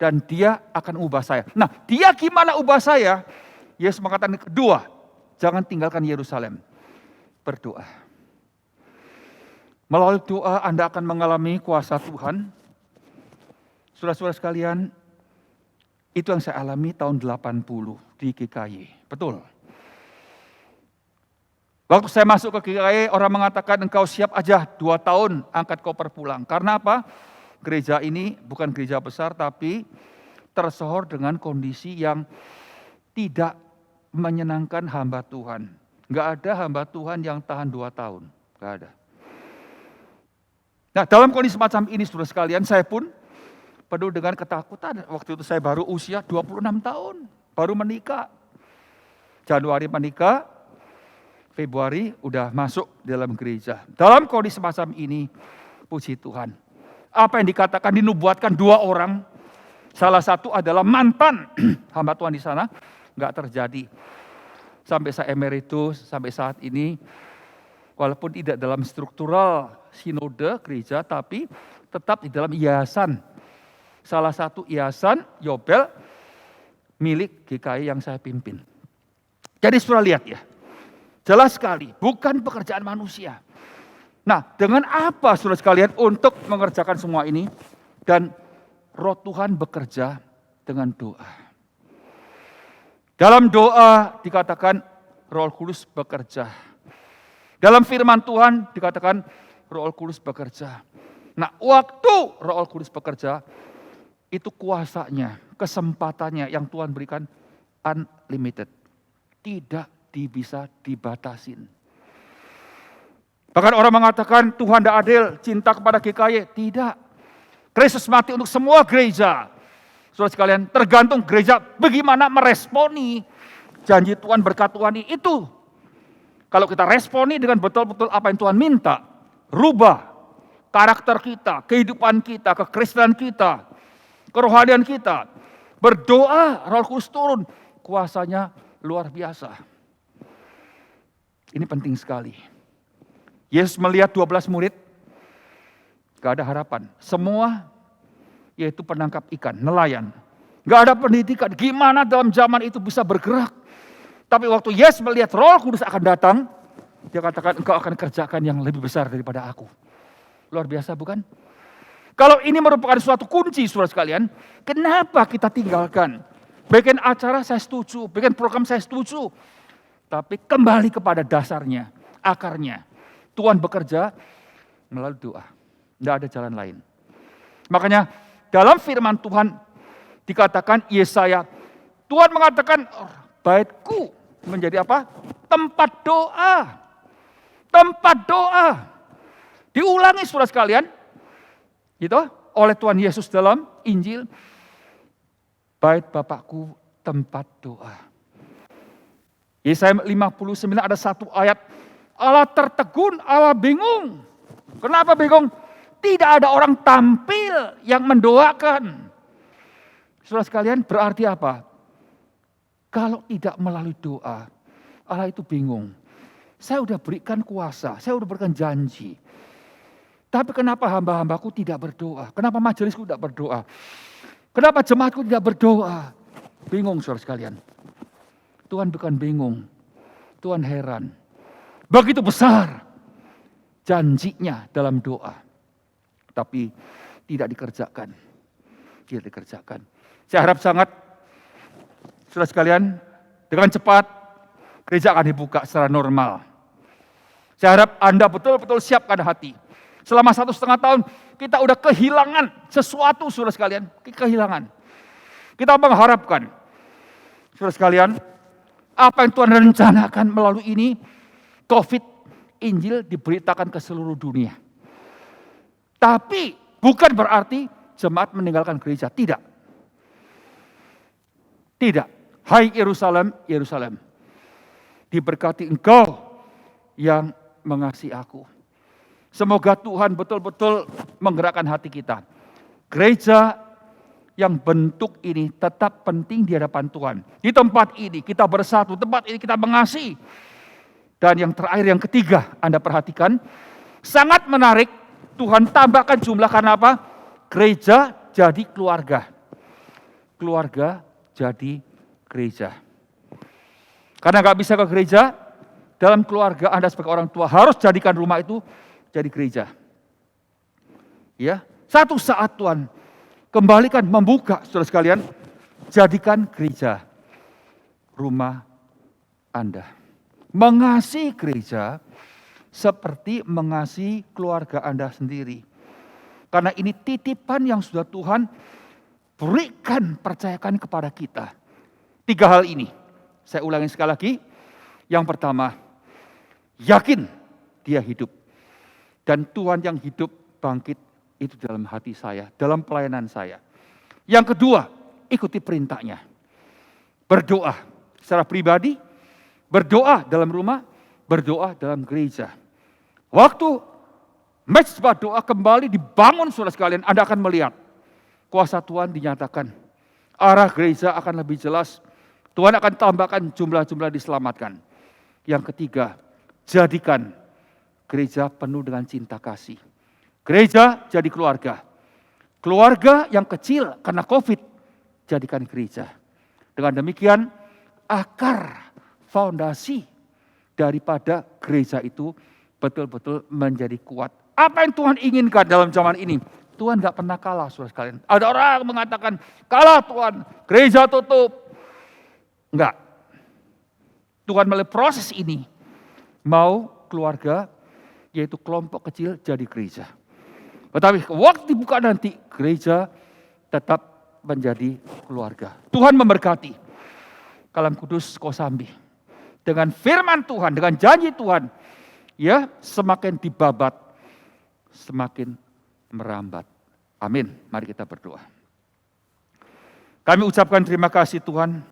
dan dia akan ubah saya. Nah, dia gimana ubah saya? Yesus mengatakan kedua, jangan tinggalkan Yerusalem. Berdoa. Melalui doa Anda akan mengalami kuasa Tuhan. Saudara-saudara sekalian, itu yang saya alami tahun 80 di GKY. Betul. Waktu saya masuk ke GKY, orang mengatakan engkau siap aja 2 tahun angkat koper pulang. Karena apa? Gereja ini bukan gereja besar tapi tersohor dengan kondisi yang tidak menyenangkan hamba Tuhan. Enggak ada hamba Tuhan yang tahan 2 tahun. Enggak ada. Nah, dalam kondisi semacam ini saudara sekalian, saya pun penuh dengan ketakutan. Waktu itu saya baru usia 26 tahun, baru menikah. Januari menikah, Februari udah masuk dalam gereja. Dalam kondisi semacam ini, puji Tuhan. Apa yang dikatakan, dinubuatkan 2 orang. Salah satu adalah mantan hamba Tuhan di sana, enggak terjadi. Sampai saya emeritus, sampai saat ini, walaupun tidak dalam struktural sinode gereja, tapi tetap di dalam yayasan. Salah satu yayasan Yobel milik GKI yang saya pimpin. Jadi saudara lihat ya, jelas sekali bukan pekerjaan manusia. Nah, dengan apa saudara sekalian untuk mengerjakan semua ini? Dan Roh Tuhan bekerja dengan doa. Dalam doa dikatakan Roh Kudus bekerja. Dalam firman Tuhan dikatakan Roh Kudus bekerja. Nah, waktu Roh Kudus bekerja, itu kuasanya, kesempatannya yang Tuhan berikan unlimited. Tidak bisa dibatasin. Bahkan orang mengatakan Tuhan tidak adil, cinta kepada GKY. Tidak. Kristus mati untuk semua gereja. Saudara sekalian, tergantung gereja bagaimana meresponi janji Tuhan, berkat Tuhan itu. Kalau kita responi dengan betul-betul apa yang Tuhan minta, rubah karakter kita, kehidupan kita, kekristenan kita, kerohanian kita. Berdoa, Roh Kudus turun, kuasanya luar biasa. Ini penting sekali. Yesus melihat 12 murid, gak ada harapan. Semua yaitu penangkap ikan, nelayan. Gak ada pendidikan, gimana dalam zaman itu bisa bergerak. Tapi waktu Yesus melihat Roh Kudus akan datang, dia katakan engkau akan kerjakan yang lebih besar daripada aku. Luar biasa bukan? Kalau ini merupakan suatu kunci saudara sekalian, kenapa kita tinggalkan? Bikin acara saya setuju, bikin program saya setuju. Tapi kembali kepada dasarnya, akarnya. Tuhan bekerja melalui doa. Tidak ada jalan lain. Makanya dalam firman Tuhan dikatakan Yesaya, Tuhan mengatakan baitku menjadi apa? Tempat doa. Tempat doa. Diulangi saudara sekalian. Gitu, oleh Tuhan Yesus dalam Injil. Bait Bapakku tempat doa. Yesaya 59 ada satu ayat. Allah tertegun, Allah bingung. Kenapa bingung? Tidak ada orang tampil yang mendoakan. Saudara sekalian, berarti apa? Kalau tidak melalui doa, Allah itu bingung. Saya sudah berikan kuasa, saya sudah berikan janji. Tapi kenapa hamba-hambaku tidak berdoa? Kenapa majelisku tidak berdoa? Kenapa jemaatku tidak berdoa? Bingung saudara sekalian. Tuhan bukan bingung, Tuhan heran. Begitu besar janjinya dalam doa. Tapi tidak dikerjakan. Tidak dikerjakan. Saya harap sangat, saudara sekalian, dengan cepat gereja akan dibuka secara normal. Saya harap Anda betul-betul siapkan hati. Selama 1,5 tahun kita udah kehilangan sesuatu, saudara sekalian. Kehilangan. Kita mengharapkan, saudara sekalian, apa yang Tuhan rencanakan melalui ini, COVID, Injil diberitakan ke seluruh dunia. Tapi bukan berarti jemaat meninggalkan gereja. Tidak. Tidak. Hai Yerusalem, Yerusalem. Diberkati engkau yang mengasihi aku. Semoga Tuhan betul-betul menggerakkan hati kita. Gereja yang bentuk ini tetap penting di hadapan Tuhan. Di tempat ini kita bersatu, tempat ini kita mengasihi. Dan yang terakhir, yang ketiga, Anda perhatikan, sangat menarik, Tuhan tambahkan jumlah karena apa? Gereja jadi keluarga. Keluarga jadi gereja. Karena gak bisa ke gereja, dalam keluarga Anda sebagai orang tua harus jadikan rumah itu jadi gereja. Ya, satu saat Tuhan kembalikan, membuka, saudara sekalian, jadikan gereja rumah Anda. Mengasihi gereja seperti mengasihi keluarga Anda sendiri. Karena ini titipan yang sudah Tuhan berikan, percayakan kepada kita. 3 hal ini, saya ulangi sekali lagi. Yang pertama, yakin dia hidup. Dan Tuhan yang hidup bangkit itu dalam hati saya, dalam pelayanan saya. Yang kedua, ikuti perintahnya. Berdoa secara pribadi, berdoa dalam rumah, berdoa dalam gereja. Waktu mezbah doa kembali dibangun, saudara sekalian, Anda akan melihat kuasa Tuhan dinyatakan. Arah gereja akan lebih jelas. Tuhan akan tambahkan jumlah-jumlah diselamatkan. Yang ketiga, jadikan gereja penuh dengan cinta kasih. Gereja jadi keluarga. Keluarga yang kecil karena COVID, jadikan gereja. Dengan demikian, akar fondasi daripada gereja itu betul-betul menjadi kuat. Apa yang Tuhan inginkan dalam zaman ini? Tuhan gak pernah kalah, saudara sekalian. Ada orang mengatakan, kalah Tuhan, gereja tutup. Enggak. Tuhan melalui proses ini mau keluarga, yaitu kelompok kecil jadi gereja. Tetapi waktu dibuka nanti, gereja tetap menjadi keluarga. Tuhan memberkati Kalam Kudus Kosambi. Dengan firman Tuhan, dengan janji Tuhan, ya semakin dibabat, semakin merambat. Amin. Mari kita berdoa. Kami ucapkan terima kasih Tuhan.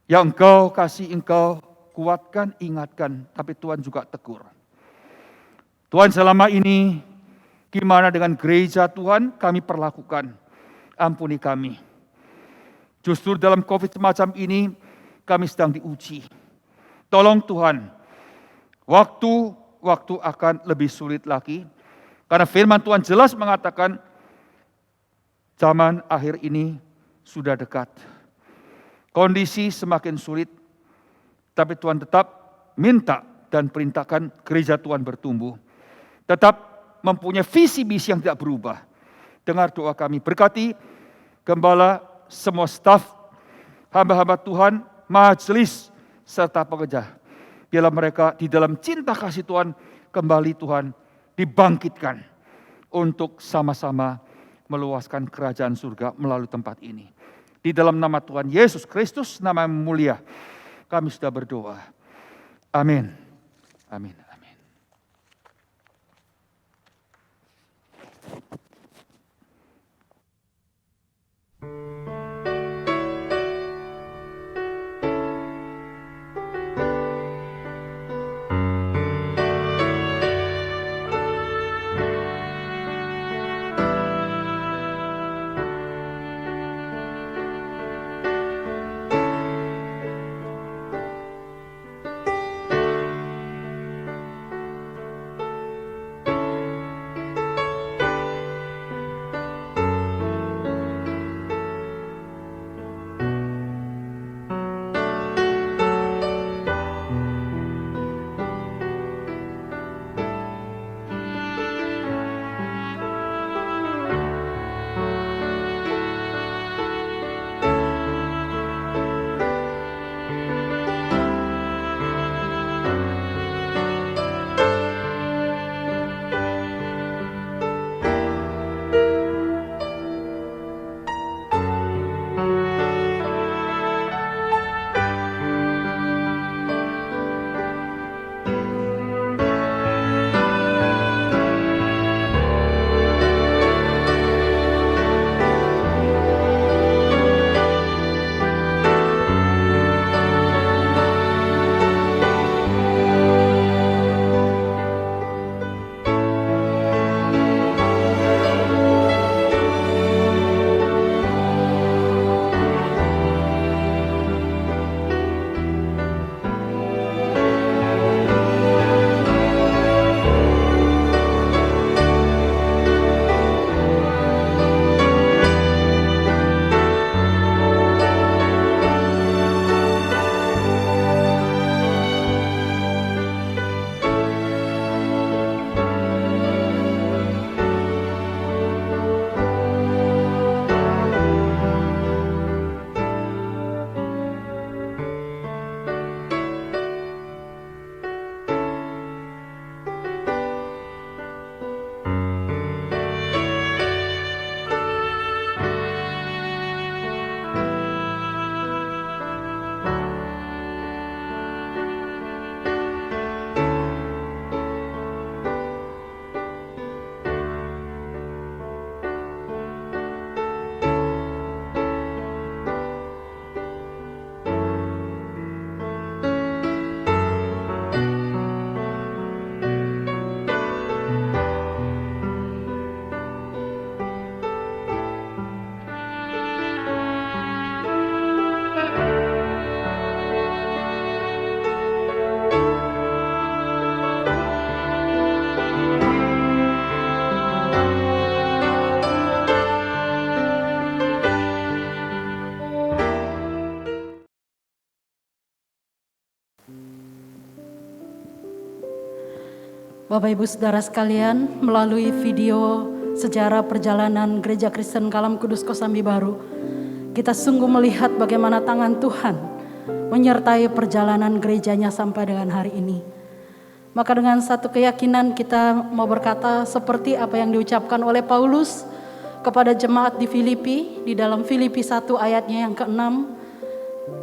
Yang Engkau kasih, Engkau kuatkan, ingatkan, tapi Tuhan juga tegur. Tuhan, selama ini gimana dengan gereja Tuhan kami perlakukan. Ampuni kami. Justru dalam COVID semacam ini kami sedang diuji. Tolong Tuhan, waktu akan lebih sulit lagi. Karena firman Tuhan jelas mengatakan zaman akhir ini sudah dekat. Kondisi semakin sulit, tapi Tuhan tetap minta dan perintahkan gereja Tuhan bertumbuh. Tetap mempunyai visi misi yang tidak berubah. Dengar doa kami, berkati gembala, semua staf, hamba-hamba Tuhan, majelis, serta pekerja. Biarlah mereka di dalam cinta kasih Tuhan, kembali Tuhan dibangkitkan untuk sama-sama meluaskan kerajaan surga melalui tempat ini. Di dalam nama Tuhan Yesus Kristus, nama yang mulia, kami sudah berdoa. Amin. Amin. Bapak Ibu Saudara sekalian, melalui video sejarah perjalanan Gereja Kristen Kalam Kudus Kosambi Baru, kita sungguh melihat bagaimana tangan Tuhan menyertai perjalanan gerejanya sampai dengan hari ini. Maka dengan satu keyakinan kita mau berkata seperti apa yang diucapkan oleh Paulus kepada jemaat di Filipi, di dalam Filipi 1 ayatnya yang ke-6,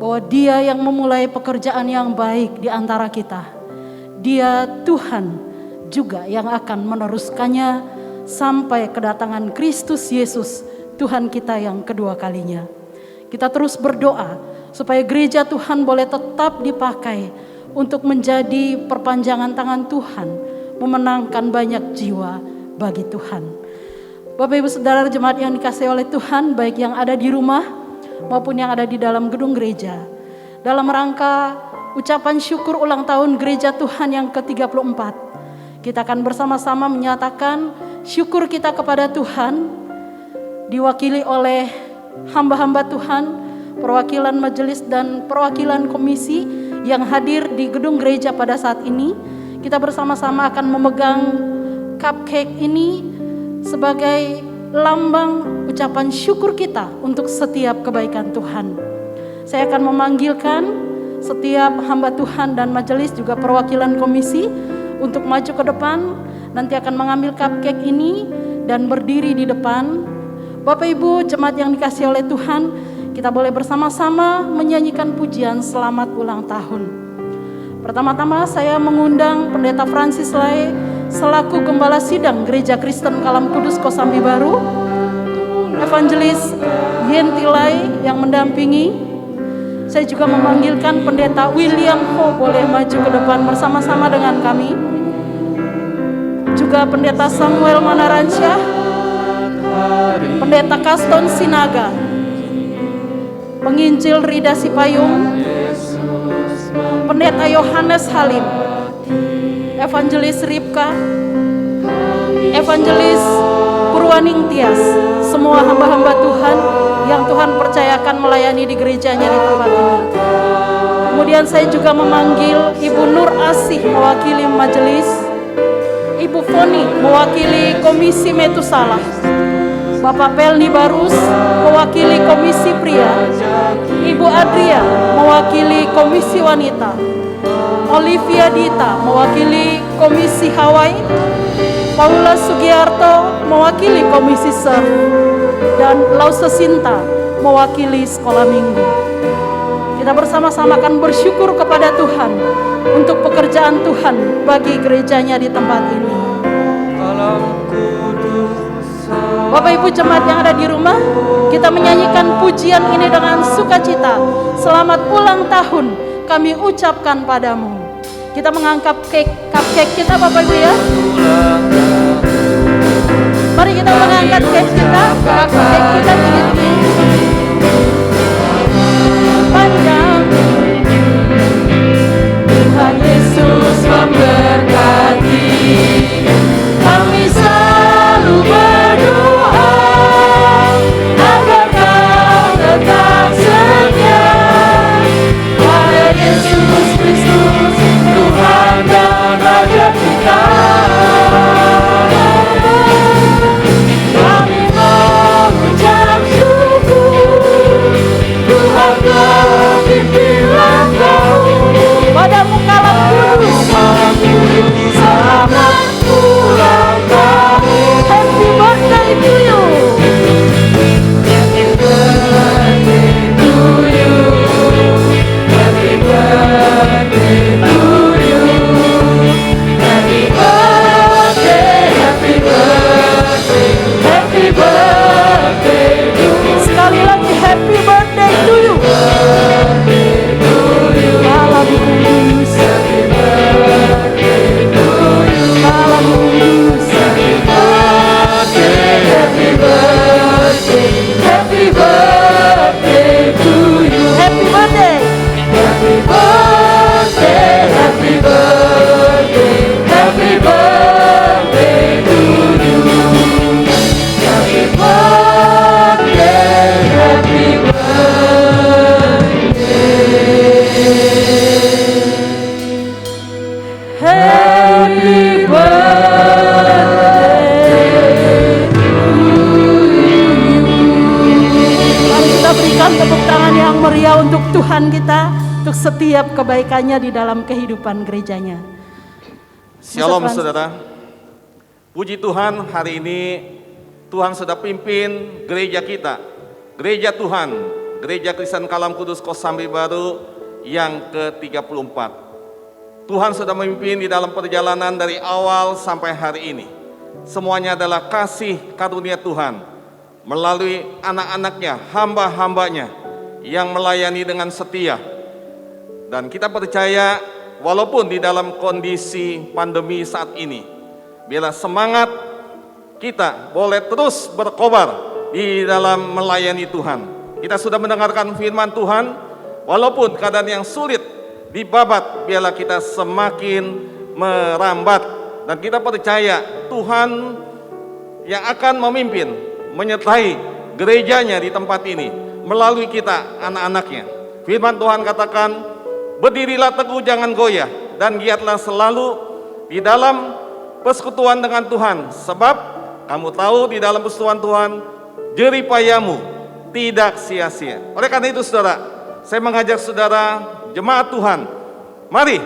bahwa Dia yang memulai pekerjaan yang baik di antara kita, Dia Tuhan juga yang akan meneruskannya sampai kedatangan Kristus Yesus, Tuhan kita yang kedua kalinya. Kita terus berdoa supaya gereja Tuhan boleh tetap dipakai untuk menjadi perpanjangan tangan Tuhan, memenangkan banyak jiwa bagi Tuhan. Bapak Ibu Saudara jemaat yang dikasihi oleh Tuhan, baik yang ada di rumah maupun yang ada di dalam gedung gereja, dalam rangka ucapan syukur ulang tahun gereja Tuhan yang ke-34, kita akan bersama-sama menyatakan syukur kita kepada Tuhan, diwakili oleh hamba-hamba Tuhan, perwakilan majelis dan perwakilan komisi yang hadir di gedung gereja pada saat ini. Kita bersama-sama akan memegang cupcake ini sebagai lambang ucapan syukur kita untuk setiap kebaikan Tuhan. Saya akan memanggilkan setiap hamba Tuhan dan majelis juga perwakilan komisi untuk maju ke depan, nanti akan mengambil cupcake ini dan berdiri di depan. Bapak Ibu jemaat yang dikasihi oleh Tuhan, kita boleh bersama-sama menyanyikan pujian selamat ulang tahun. Pertama-tama saya mengundang Pendeta Francis Lai selaku Gembala Sidang Gereja Kristen Kalam Kudus Kosambi Baru, Evangelis Yenti Lai yang mendampingi. Saya juga memanggilkan Pendeta William Ho boleh maju ke depan bersama-sama dengan kami. Juga Pendeta Samuel Manaransyah, Pendeta Kaston Sinaga, Penginjil Rida Sipayung, Pendeta Yohanes Halim, Evangelis Ripka, Evangelis Purwaning Tias, semua hamba-hamba Tuhan yang Tuhan percayakan melayani di gerejanya di tempat ini. Kemudian saya juga memanggil Ibu Nur Asih mewakili majelis, Ibu Foni mewakili Komisi Metusalah, Bapak Pelni Barus mewakili Komisi Pria, Ibu Adria mewakili Komisi Wanita, Olivia Dita mewakili Komisi Hawaii, Paula Sugiarto mewakili Komisi Serv, dan Lause Sinta mewakili Sekolah Minggu. Kita bersama-sama akan bersyukur kepada Tuhan untuk pekerjaan Tuhan bagi gerejanya di tempat ini. Bapak Ibu jemaat yang ada di rumah, kita menyanyikan pujian ini dengan sukacita. Selamat ulang tahun kami ucapkan padamu. Kita mengangkat cupcake kita Bapak Ibu ya. Mari kita mengangkat cake kita, cupcake kita tinggi-tinggi. Panjang. Tuhan Yesus memberkati. Kami selalu berdoa agar kau tetap setia pada Yesus Kristus, Tuhan dan Raja kita. Kami mengucap meriah untuk Tuhan kita, untuk setiap kebaikannya di dalam kehidupan gerejanya. Shalom saudara. Puji Tuhan, hari ini Tuhan sudah pimpin gereja kita, gereja Tuhan, Gereja Kristen Kalam Kudus Kosambi Baru yang ke-34. Tuhan sudah memimpin di dalam perjalanan dari awal sampai hari ini. Semuanya adalah kasih karunia Tuhan melalui anak-anaknya, hamba-hambanya yang melayani dengan setia. Dan kita percaya walaupun di dalam kondisi pandemi saat ini, bila semangat kita boleh terus berkobar di dalam melayani Tuhan. Kita sudah mendengarkan firman Tuhan, walaupun keadaan yang sulit dibabat, biarlah kita semakin merambat. Dan kita percaya Tuhan yang akan memimpin, menyertai gerejanya di tempat ini melalui kita anak-anaknya. Firman Tuhan katakan, berdirilah teguh jangan goyah dan giatlah selalu di dalam persekutuan dengan Tuhan, sebab kamu tahu di dalam persekutuan Tuhan jerih payahmu tidak sia-sia. Oleh karena itu saudara, saya mengajak saudara jemaat Tuhan, mari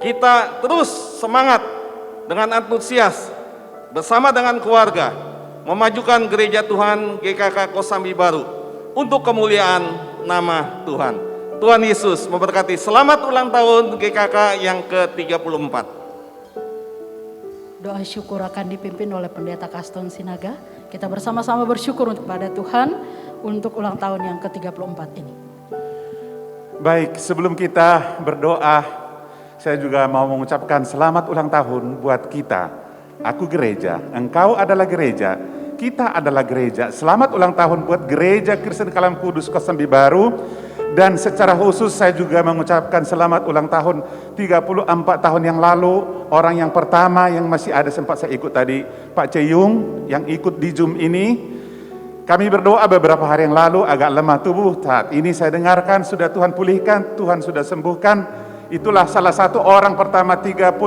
kita terus semangat dengan antusias bersama dengan keluarga memajukan gereja Tuhan GKK Kosambi Baru untuk kemuliaan nama Tuhan. Tuhan Yesus memberkati. Selamat ulang tahun GKK yang ke-34. Doa syukur akan dipimpin oleh Pendeta Kaston Sinaga. Kita bersama-sama bersyukur kepada Tuhan untuk ulang tahun yang ke-34 ini. Baik, sebelum kita berdoa, saya juga mau mengucapkan selamat ulang tahun buat kita. Aku gereja, engkau adalah gereja, kita adalah gereja. Selamat ulang tahun buat Gereja Kristen Kalam Kudus Kosambi Baru. Dan secara khusus saya juga mengucapkan selamat ulang tahun 34 tahun yang lalu. Orang yang pertama yang masih ada sempat saya ikut tadi, Pak Ceyung yang ikut di Zoom ini. Kami berdoa beberapa hari yang lalu, agak lemah tubuh. Saat ini saya dengarkan sudah Tuhan pulihkan, Tuhan sudah sembuhkan. Itulah salah satu orang pertama 34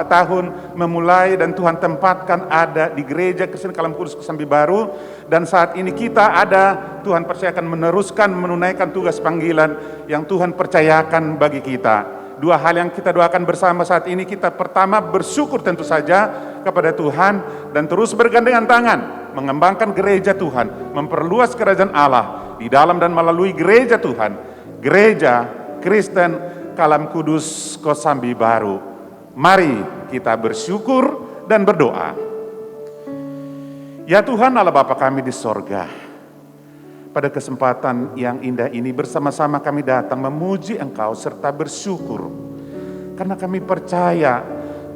tahun memulai dan Tuhan tempatkan ada di Gereja Kristen Kalam Kudus Kosambi Baru. Dan saat ini kita ada, Tuhan percayakan meneruskan menunaikan tugas panggilan yang Tuhan percayakan bagi kita. Dua hal yang kita doakan bersama saat ini, kita pertama bersyukur tentu saja kepada Tuhan dan terus bergandengan tangan mengembangkan gereja Tuhan, memperluas kerajaan Allah di dalam dan melalui gereja Tuhan, Gereja Kristen Kalam Kudus Kosambi Baru. Mari kita bersyukur dan berdoa. Ya Tuhan Allah Bapa kami di sorga, pada kesempatan yang indah ini bersama-sama kami datang memuji Engkau serta bersyukur. Karena kami percaya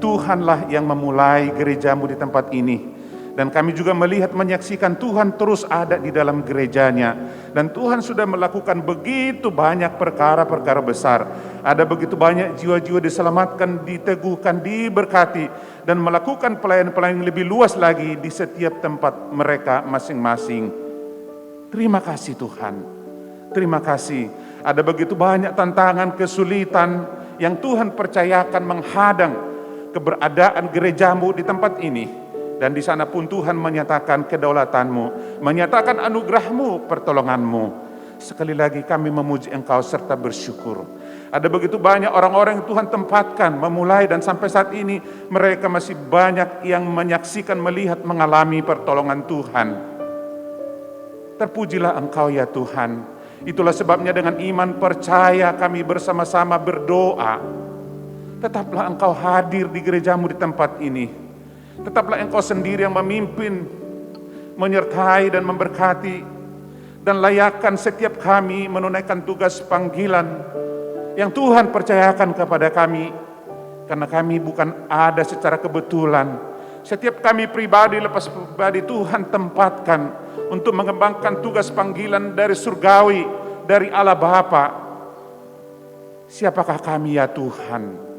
Tuhanlah yang memulai gerejamu di tempat ini. Dan kami juga melihat, menyaksikan Tuhan terus ada di dalam gerejanya. Dan Tuhan sudah melakukan begitu banyak perkara-perkara besar. Ada begitu banyak jiwa-jiwa diselamatkan, diteguhkan, diberkati. Dan melakukan pelayanan-pelayanan lebih luas lagi di setiap tempat mereka masing-masing. Terima kasih Tuhan. Terima kasih. Ada begitu banyak tantangan, kesulitan yang Tuhan percayakan menghadang keberadaan gerejamu di tempat ini. Dan di sana pun Tuhan menyatakan kedaulatanmu, menyatakan anugerahmu, pertolonganmu. Sekali lagi kami memuji Engkau serta bersyukur. Ada begitu banyak orang-orang yang Tuhan tempatkan, memulai dan sampai saat ini mereka masih banyak yang menyaksikan, melihat, mengalami pertolongan Tuhan. Terpujilah Engkau ya Tuhan. Itulah sebabnya dengan iman percaya kami bersama-sama berdoa. Tetaplah Engkau hadir di gerejamu di tempat ini. Tetaplah Engkau sendiri yang memimpin, menyertai dan memberkati. Dan layakkan setiap kami menunaikan tugas panggilan yang Tuhan percayakan kepada kami. Karena kami bukan ada secara kebetulan. Setiap kami pribadi lepas pribadi Tuhan tempatkan untuk mengembangkan tugas panggilan dari surgawi, dari Allah Bapa. Siapakah kami ya Tuhan?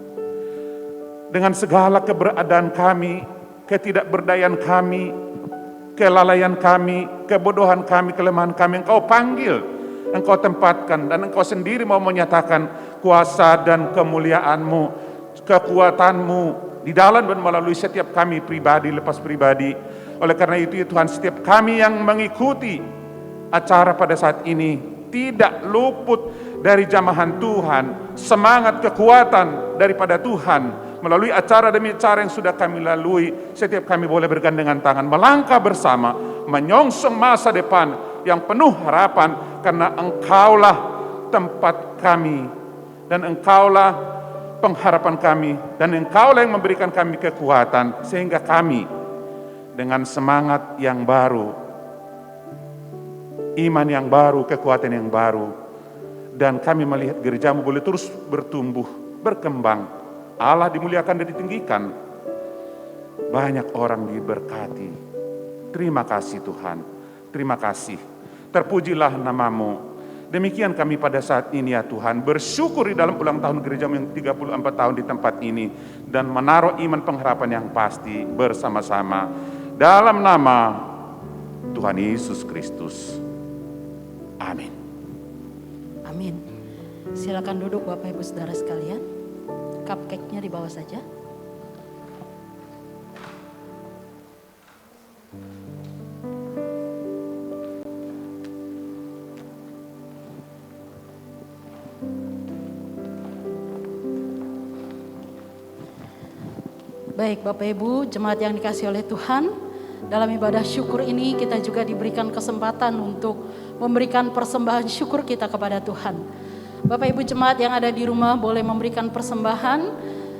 Dengan segala keberadaan kami, ketidakberdayaan kami, kelalaian kami, kebodohan kami, kelemahan kami, Engkau panggil, Engkau tempatkan, dan Engkau sendiri mau menyatakan kuasa dan kemuliaan-Mu, kekuatan-Mu di dalam dan melalui setiap kami pribadi lepas pribadi. Oleh karena itu ya Tuhan, setiap kami yang mengikuti acara pada saat ini, tidak luput dari jamahan Tuhan, semangat kekuatan daripada Tuhan. Melalui acara demi acara yang sudah kami lalui, setiap kami boleh bergandengan tangan, melangkah bersama, menyongsong masa depan yang penuh harapan, karena Engkaulah tempat kami, dan Engkaulah pengharapan kami, dan Engkaulah yang memberikan kami kekuatan, sehingga kami dengan semangat yang baru, iman yang baru, kekuatan yang baru, dan kami melihat gerejamu boleh terus bertumbuh, berkembang, Allah dimuliakan dan ditinggikan, banyak orang diberkati. Terima kasih Tuhan, terima kasih, terpujilah namamu. Demikian kami pada saat ini ya Tuhan, bersyukur di dalam ulang tahun gerejamu yang 34 tahun di tempat ini, dan menaruh iman pengharapan yang pasti bersama-sama dalam nama Tuhan Yesus Kristus. Amin. Amin. Silakan duduk Bapak Ibu Saudara sekalian. Cupcake-nya di bawah saja. Baik Bapak Ibu, jemaat yang dikasihi oleh Tuhan, dalam ibadah syukur ini kita juga diberikan kesempatan untuk memberikan persembahan syukur kita kepada Tuhan. Bapak Ibu jemaat yang ada di rumah boleh memberikan persembahan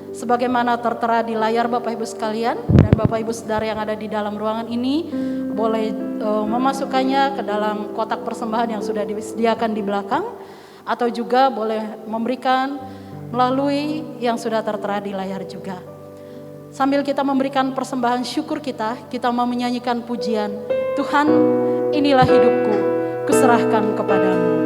sebagaimana tertera di layar Bapak Ibu sekalian, dan Bapak Ibu saudara yang ada di dalam ruangan ini boleh memasukkannya ke dalam kotak persembahan yang sudah disediakan di belakang, atau juga boleh memberikan melalui yang sudah tertera di layar juga. Sambil kita memberikan persembahan syukur kita mau menyanyikan pujian, Tuhan inilah hidupku, kuserahkan kepadamu.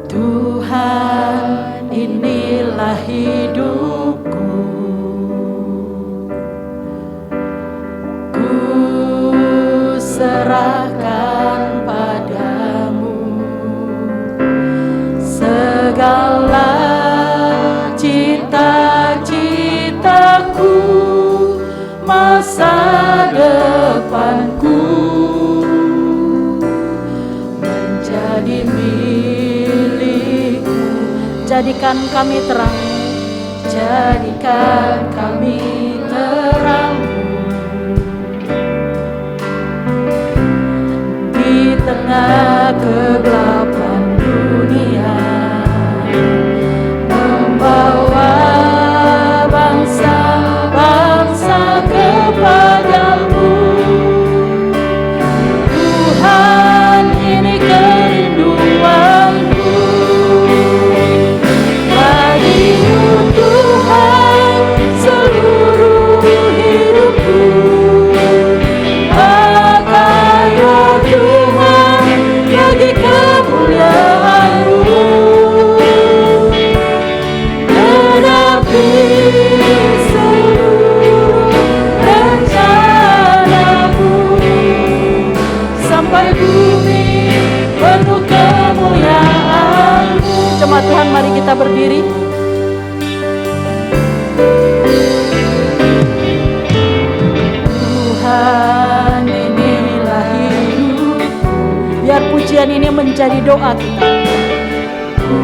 Tuhan inilah hidupku, serahkan padamu segala cita-citaku, masa depanku menjadi milikmu. Jadikan kami terang, jadikan kami terang tengah kegelapan dunia, membawa bangsa-bangsa kepadamu. Tuhan ini kerinduanku, bagimu Tuhan seluruh hidupku. Bagi kemuliaan-Mu, genapi seluruh rencana-Mu, sampai bumi penuh kemuliaan-Mu. Jemaat Tuhan, mari kita berdiri. Tuhan inilah hidup, biar pujian ini menjadi doa kita. Ku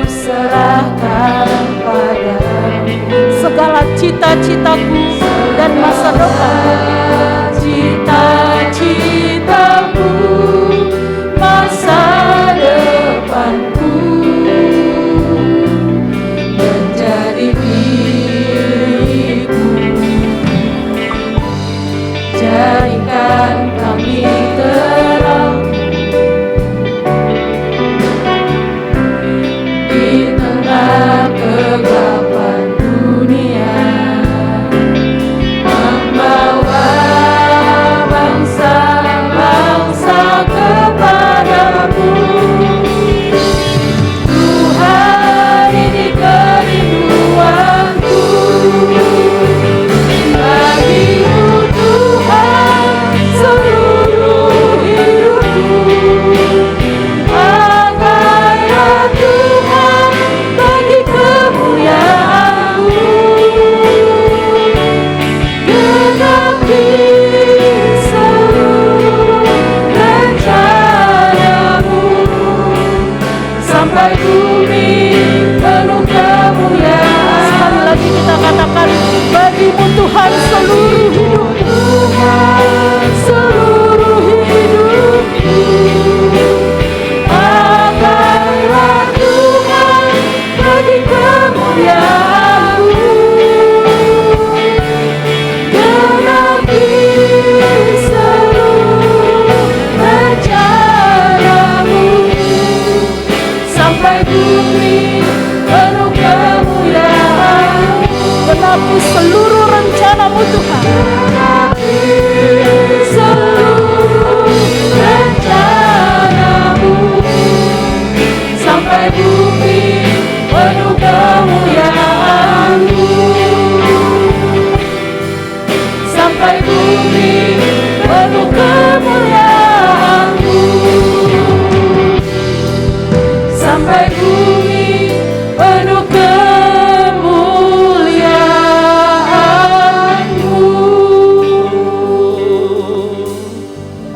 serahkan padamu segala cita-citaku dan masa depan. Cita-citaku, masa depanku menjadi milikmu. Jadikan kami terang di tengah kegelapan dunia, membawa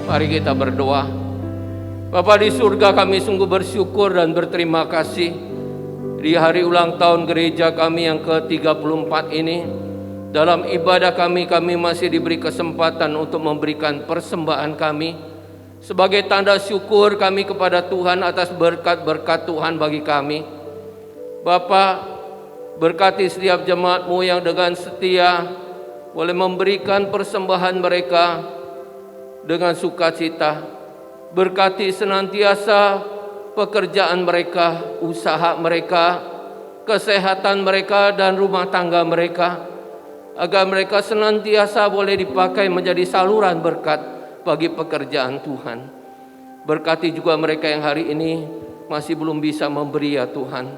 Mari kita berdoa. Bapa di surga, kami sungguh bersyukur dan berterima kasih di hari ulang tahun gereja kami yang ke-34 ini. Dalam ibadah kami masih diberi kesempatan untuk memberikan persembahan kami sebagai tanda syukur kami kepada Tuhan atas berkat-berkat Tuhan bagi kami. Bapa, berkati setiap jemaat-Mu yang dengan setia boleh memberikan persembahan mereka dengan sukacita. Berkati senantiasa pekerjaan mereka, usaha mereka, kesehatan mereka dan rumah tangga mereka, agar mereka senantiasa boleh dipakai menjadi saluran berkat bagi pekerjaan Tuhan. Berkati juga mereka yang hari ini masih belum bisa memberi ya Tuhan.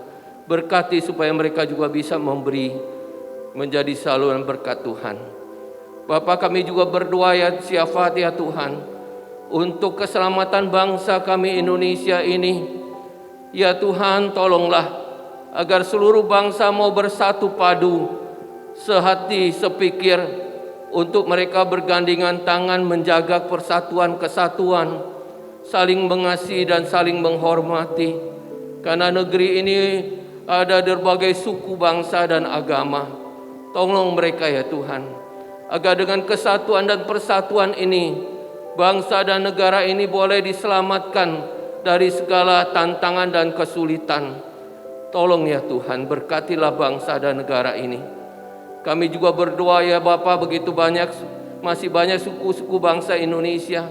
Berkati supaya mereka juga bisa memberi menjadi saluran berkat Tuhan. Bapa, kami juga berdoa ya syafaat ya Tuhan untuk keselamatan bangsa kami Indonesia ini. Ya Tuhan, tolonglah agar seluruh bangsa mau bersatu padu, sehati sepikir, untuk mereka bergandengan tangan menjaga persatuan kesatuan, saling mengasihi dan saling menghormati. Karena negeri ini ada berbagai suku, bangsa dan agama. Tolong mereka ya Tuhan, agar dengan kesatuan dan persatuan ini bangsa dan negara ini boleh diselamatkan dari segala tantangan dan kesulitan. Tolong ya Tuhan, berkatilah bangsa dan negara ini. Kami juga berdoa ya Bapa, masih banyak suku-suku bangsa Indonesia.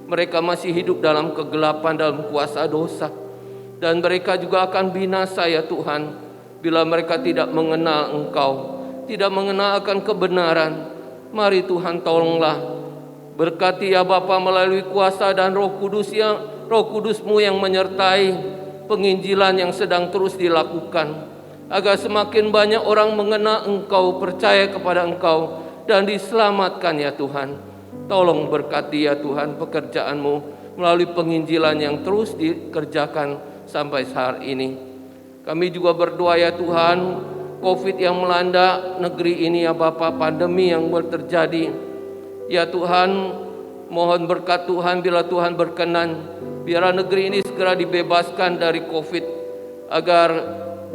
Mereka masih hidup dalam kegelapan, dalam kuasa dosa. Dan mereka juga akan binasa ya Tuhan, bila mereka tidak mengenal Engkau, tidak mengenal akan kebenaran. Mari Tuhan tolonglah. Berkati ya Bapa melalui kuasa dan Roh Kudus-Mu yang menyertai penginjilan yang sedang terus dilakukan, agar semakin banyak orang mengenal Engkau, percaya kepada Engkau dan diselamatkan ya Tuhan. Tolong berkati ya Tuhan pekerjaan-Mu melalui penginjilan yang terus dikerjakan sampai saat ini. Kami juga berdoa ya Tuhan, COVID yang melanda negeri ini ya Bapa, pandemi yang terjadi. Ya Tuhan, mohon berkat Tuhan bila Tuhan berkenan, biarlah negeri ini segera dibebaskan dari COVID, agar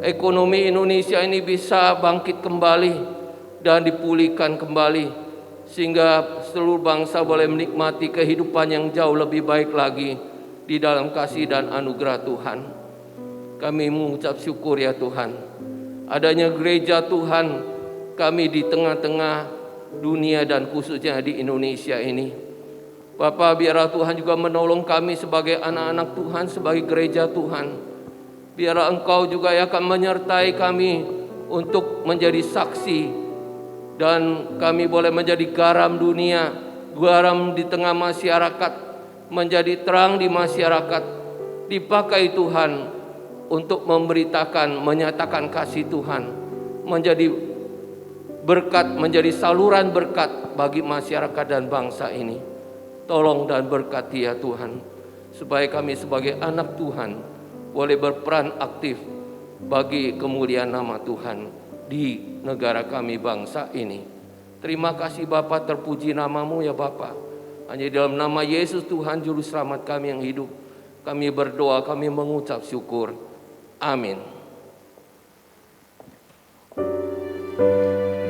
ekonomi Indonesia ini bisa bangkit kembali dan dipulihkan kembali, sehingga seluruh bangsa boleh menikmati kehidupan yang jauh lebih baik lagi di dalam kasih dan anugerah Tuhan. Kami mengucap syukur ya Tuhan, adanya gereja Tuhan kami di tengah-tengah dunia dan khususnya di Indonesia ini. Bapa, biarlah Tuhan juga menolong kami sebagai anak-anak Tuhan, sebagai gereja Tuhan. Biarlah Engkau juga yang akan menyertai kami untuk menjadi saksi, dan kami boleh menjadi garam dunia, garam di tengah masyarakat, menjadi terang di masyarakat, dipakai Tuhan untuk memberitakan, menyatakan kasih Tuhan, menjadi berkat, menjadi saluran berkat bagi masyarakat dan bangsa ini. Tolong dan berkati ya Tuhan, supaya kami sebagai anak Tuhan boleh berperan aktif bagi kemuliaan nama Tuhan di negara kami, bangsa ini. Terima kasih Bapa, terpuji namamu ya Bapa. Hanya dalam nama Yesus Tuhan Juru Selamat kami yang hidup, kami berdoa, kami mengucap syukur. Amin.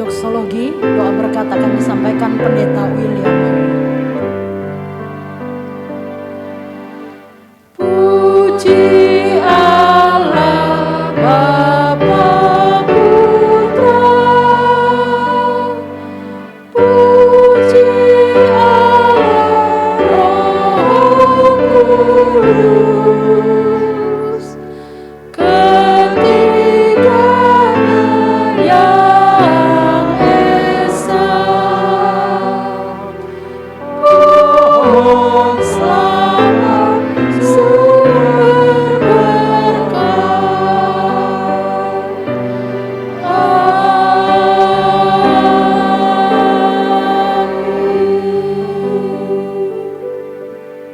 Doksologi, doa berkat akan disampaikan Pendeta William. Puji Allah Bapa Putra, puji Allah Roh Kudus, ketiganya yang esa. Pohon selamat sumber berkat.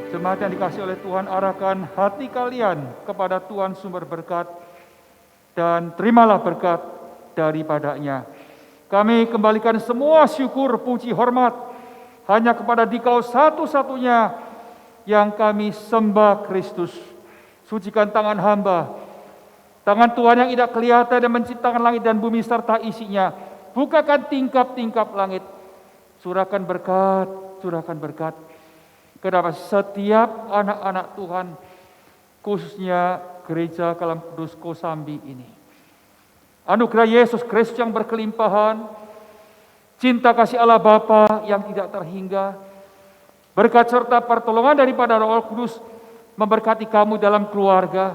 Jemaat yang dikasihi oleh Tuhan, arahkan hati kalian kepada Tuhan sumber berkat dan terimalah berkat daripadanya. Kami kembalikan semua syukur, puji, hormat hanya kepada Dikau satu-satunya yang kami sembah Kristus. Sucikan tangan hamba, tangan Tuhan yang tidak kelihatan dan menciptakan langit dan bumi serta isinya. Bukakan tingkap-tingkap langit. Curahkan berkat kepada setiap anak-anak Tuhan, khususnya Gereja Kalam Kudus Kosambi ini. Anugerah Yesus Kristus yang berkelimpahan, cinta kasih Allah Bapa yang tidak terhingga, berkat serta pertolongan daripada Roh Kudus memberkati kamu dalam keluarga,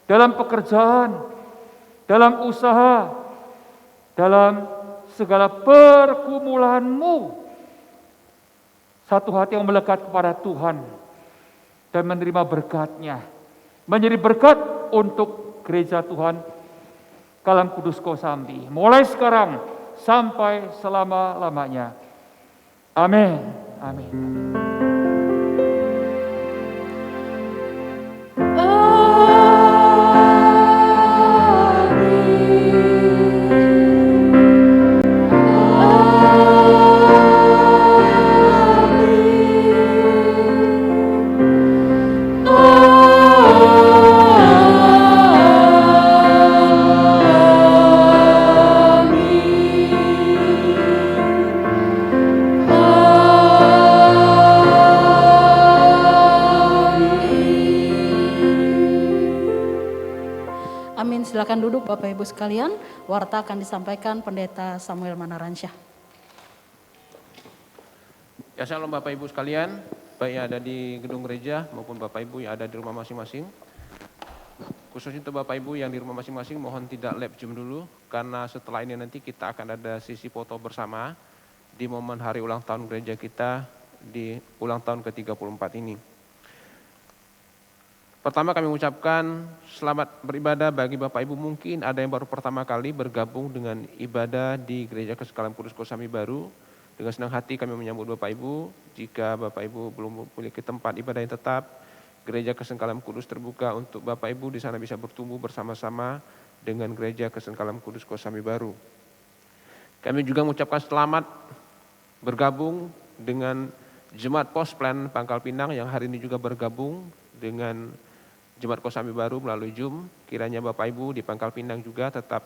dalam pekerjaan, dalam usaha, dalam segala pergumulanmu. Satu hati yang melekat kepada Tuhan dan menerima berkat-Nya, menjadi berkat untuk gereja Tuhan Kalam Kudus Kosambi, mulai sekarang sampai selama-lamanya. Amin. Amin. Silakan duduk Bapak Ibu sekalian, warta akan disampaikan Pendeta Samuel Manaransyah. Ya, shalom Bapak Ibu sekalian, baik yang ada di gedung gereja maupun Bapak Ibu yang ada di rumah masing-masing. Khususnya untuk Bapak Ibu yang di rumah masing-masing, mohon tidak live Zoom dulu, karena setelah ini nanti kita akan ada sisi foto bersama di momen hari ulang tahun gereja kita di ulang tahun ke-34 ini. Pertama kami mengucapkan selamat beribadah bagi Bapak Ibu, mungkin ada yang baru pertama kali bergabung dengan ibadah di Gereja Kristen Kalam Kudus Kosambi baru. Dengan senang hati kami menyambut Bapak Ibu. Jika Bapak Ibu belum memiliki tempat ibadah yang tetap, Gereja Kristen Kalam Kudus terbuka untuk Bapak Ibu di sana bisa bertumbuh bersama-sama dengan Gereja Kristen Kalam Kudus Kosambi baru. Kami juga mengucapkan selamat bergabung dengan Jemaat Pos Plan Pangkal Pinang yang hari ini juga bergabung dengan Jemaat Kosambi baru melalui Zoom. Kiranya Bapak Ibu di Pangkal Pinang juga tetap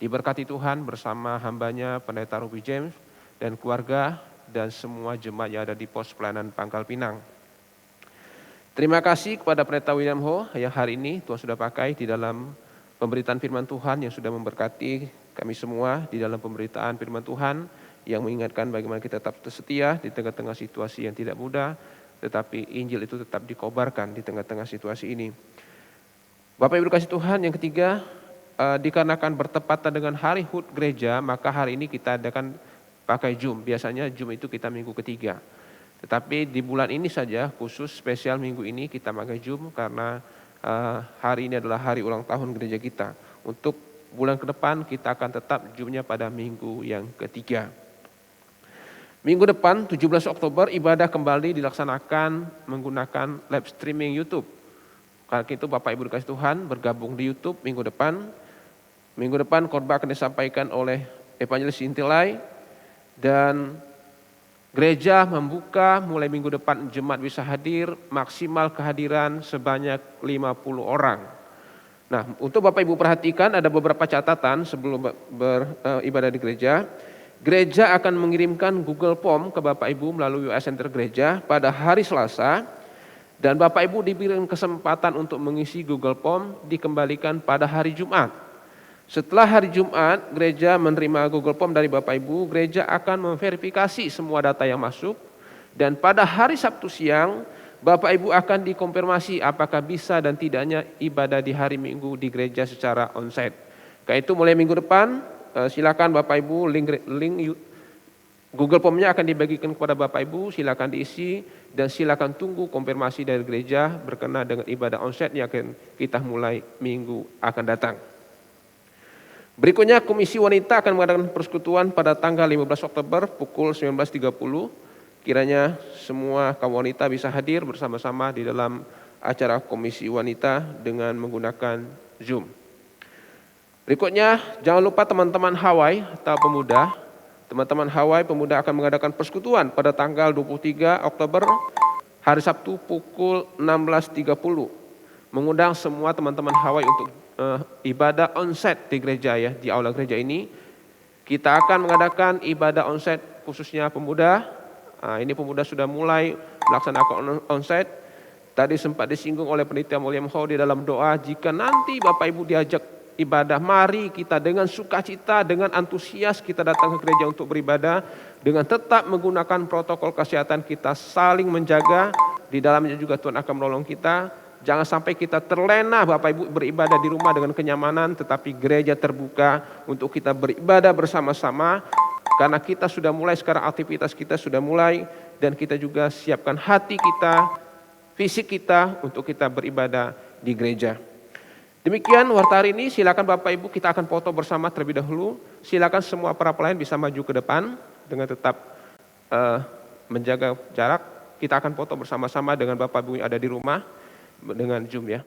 diberkati Tuhan bersama hambanya Pendeta Ruby James dan keluarga dan semua jemaat yang ada di pos pelayanan Pangkal Pinang. Terima kasih kepada Pendeta William Ho yang hari ini Tuhan sudah pakai di dalam pemberitaan firman Tuhan yang sudah memberkati kami semua di dalam pemberitaan firman Tuhan yang mengingatkan bagaimana kita tetap setia di tengah-tengah situasi yang tidak mudah, tetapi Injil itu tetap dikobarkan di tengah-tengah situasi ini. Bapak Ibu kasih Tuhan, yang ketiga, dikarenakan bertepatan dengan hari HUT gereja, maka hari ini kita adakan pakai Zoom. Biasanya Zoom itu kita minggu ketiga. Tetapi di bulan ini saja, khusus spesial minggu ini kita pakai Zoom karena hari ini adalah hari ulang tahun gereja kita. Untuk bulan ke depan kita akan tetap Zoom-nya pada minggu yang ketiga. Minggu depan 17 Oktober ibadah kembali dilaksanakan menggunakan live streaming YouTube. Karena itu Bapak Ibu dikasih Tuhan bergabung di YouTube minggu depan. Minggu depan khotbah akan disampaikan oleh Evangelis Intilai dan gereja membuka mulai minggu depan jemaat bisa hadir, maksimal kehadiran sebanyak 50 orang. Nah, untuk Bapak Ibu perhatikan ada beberapa catatan sebelum beribadah di gereja. Gereja akan mengirimkan Google Form ke Bapak Ibu melalui WA Center gereja pada hari Selasa, dan Bapak Ibu diberikan kesempatan untuk mengisi Google Form dikembalikan pada hari Jumat. Setelah hari Jumat, gereja menerima Google Form dari Bapak Ibu, gereja akan memverifikasi semua data yang masuk, dan pada hari Sabtu siang, Bapak Ibu akan dikonfirmasi apakah bisa dan tidaknya ibadah di hari Minggu di gereja secara onsite. Karena itu mulai minggu depan, silakan Bapak Ibu link Google Form-nya akan dibagikan kepada Bapak Ibu, silakan diisi dan silakan tunggu konfirmasi dari gereja berkenaan dengan ibadah onsite yang akan kita mulai minggu akan datang. Berikutnya Komisi Wanita akan mengadakan persekutuan pada tanggal 15 Oktober pukul 19.30. Kiranya semua kaum wanita bisa hadir bersama-sama di dalam acara Komisi Wanita dengan menggunakan Zoom. Berikutnya, jangan lupa teman-teman Hawaii atau pemuda. Teman-teman Hawaii pemuda akan mengadakan persekutuan pada tanggal 23 Oktober hari Sabtu pukul 16.30. Mengundang semua teman-teman Hawaii untuk ibadah onsite di gereja ya, di aula gereja ini. Kita akan mengadakan ibadah onsite khususnya pemuda. Ini pemuda sudah mulai melaksanakan onsite. Tadi sempat disinggung oleh Penitia William Ho di dalam doa, jika nanti Bapak Ibu diajak ibadah, mari kita dengan sukacita, dengan antusias kita datang ke gereja untuk beribadah, dengan tetap menggunakan protokol kesehatan, kita saling menjaga, di dalamnya juga Tuhan akan menolong kita. Jangan sampai kita terlena Bapak Ibu beribadah di rumah dengan kenyamanan, tetapi gereja terbuka untuk kita beribadah bersama-sama, karena kita sudah mulai sekarang, aktivitas kita sudah mulai, dan kita juga siapkan hati kita, fisik kita untuk kita beribadah di gereja. Demikian warta hari ini, silakan Bapak Ibu kita akan foto bersama terlebih dahulu. Silakan semua para pelayan bisa maju ke depan dengan tetap menjaga jarak. Kita akan foto bersama-sama dengan Bapak Ibu yang ada di rumah dengan Zoom ya.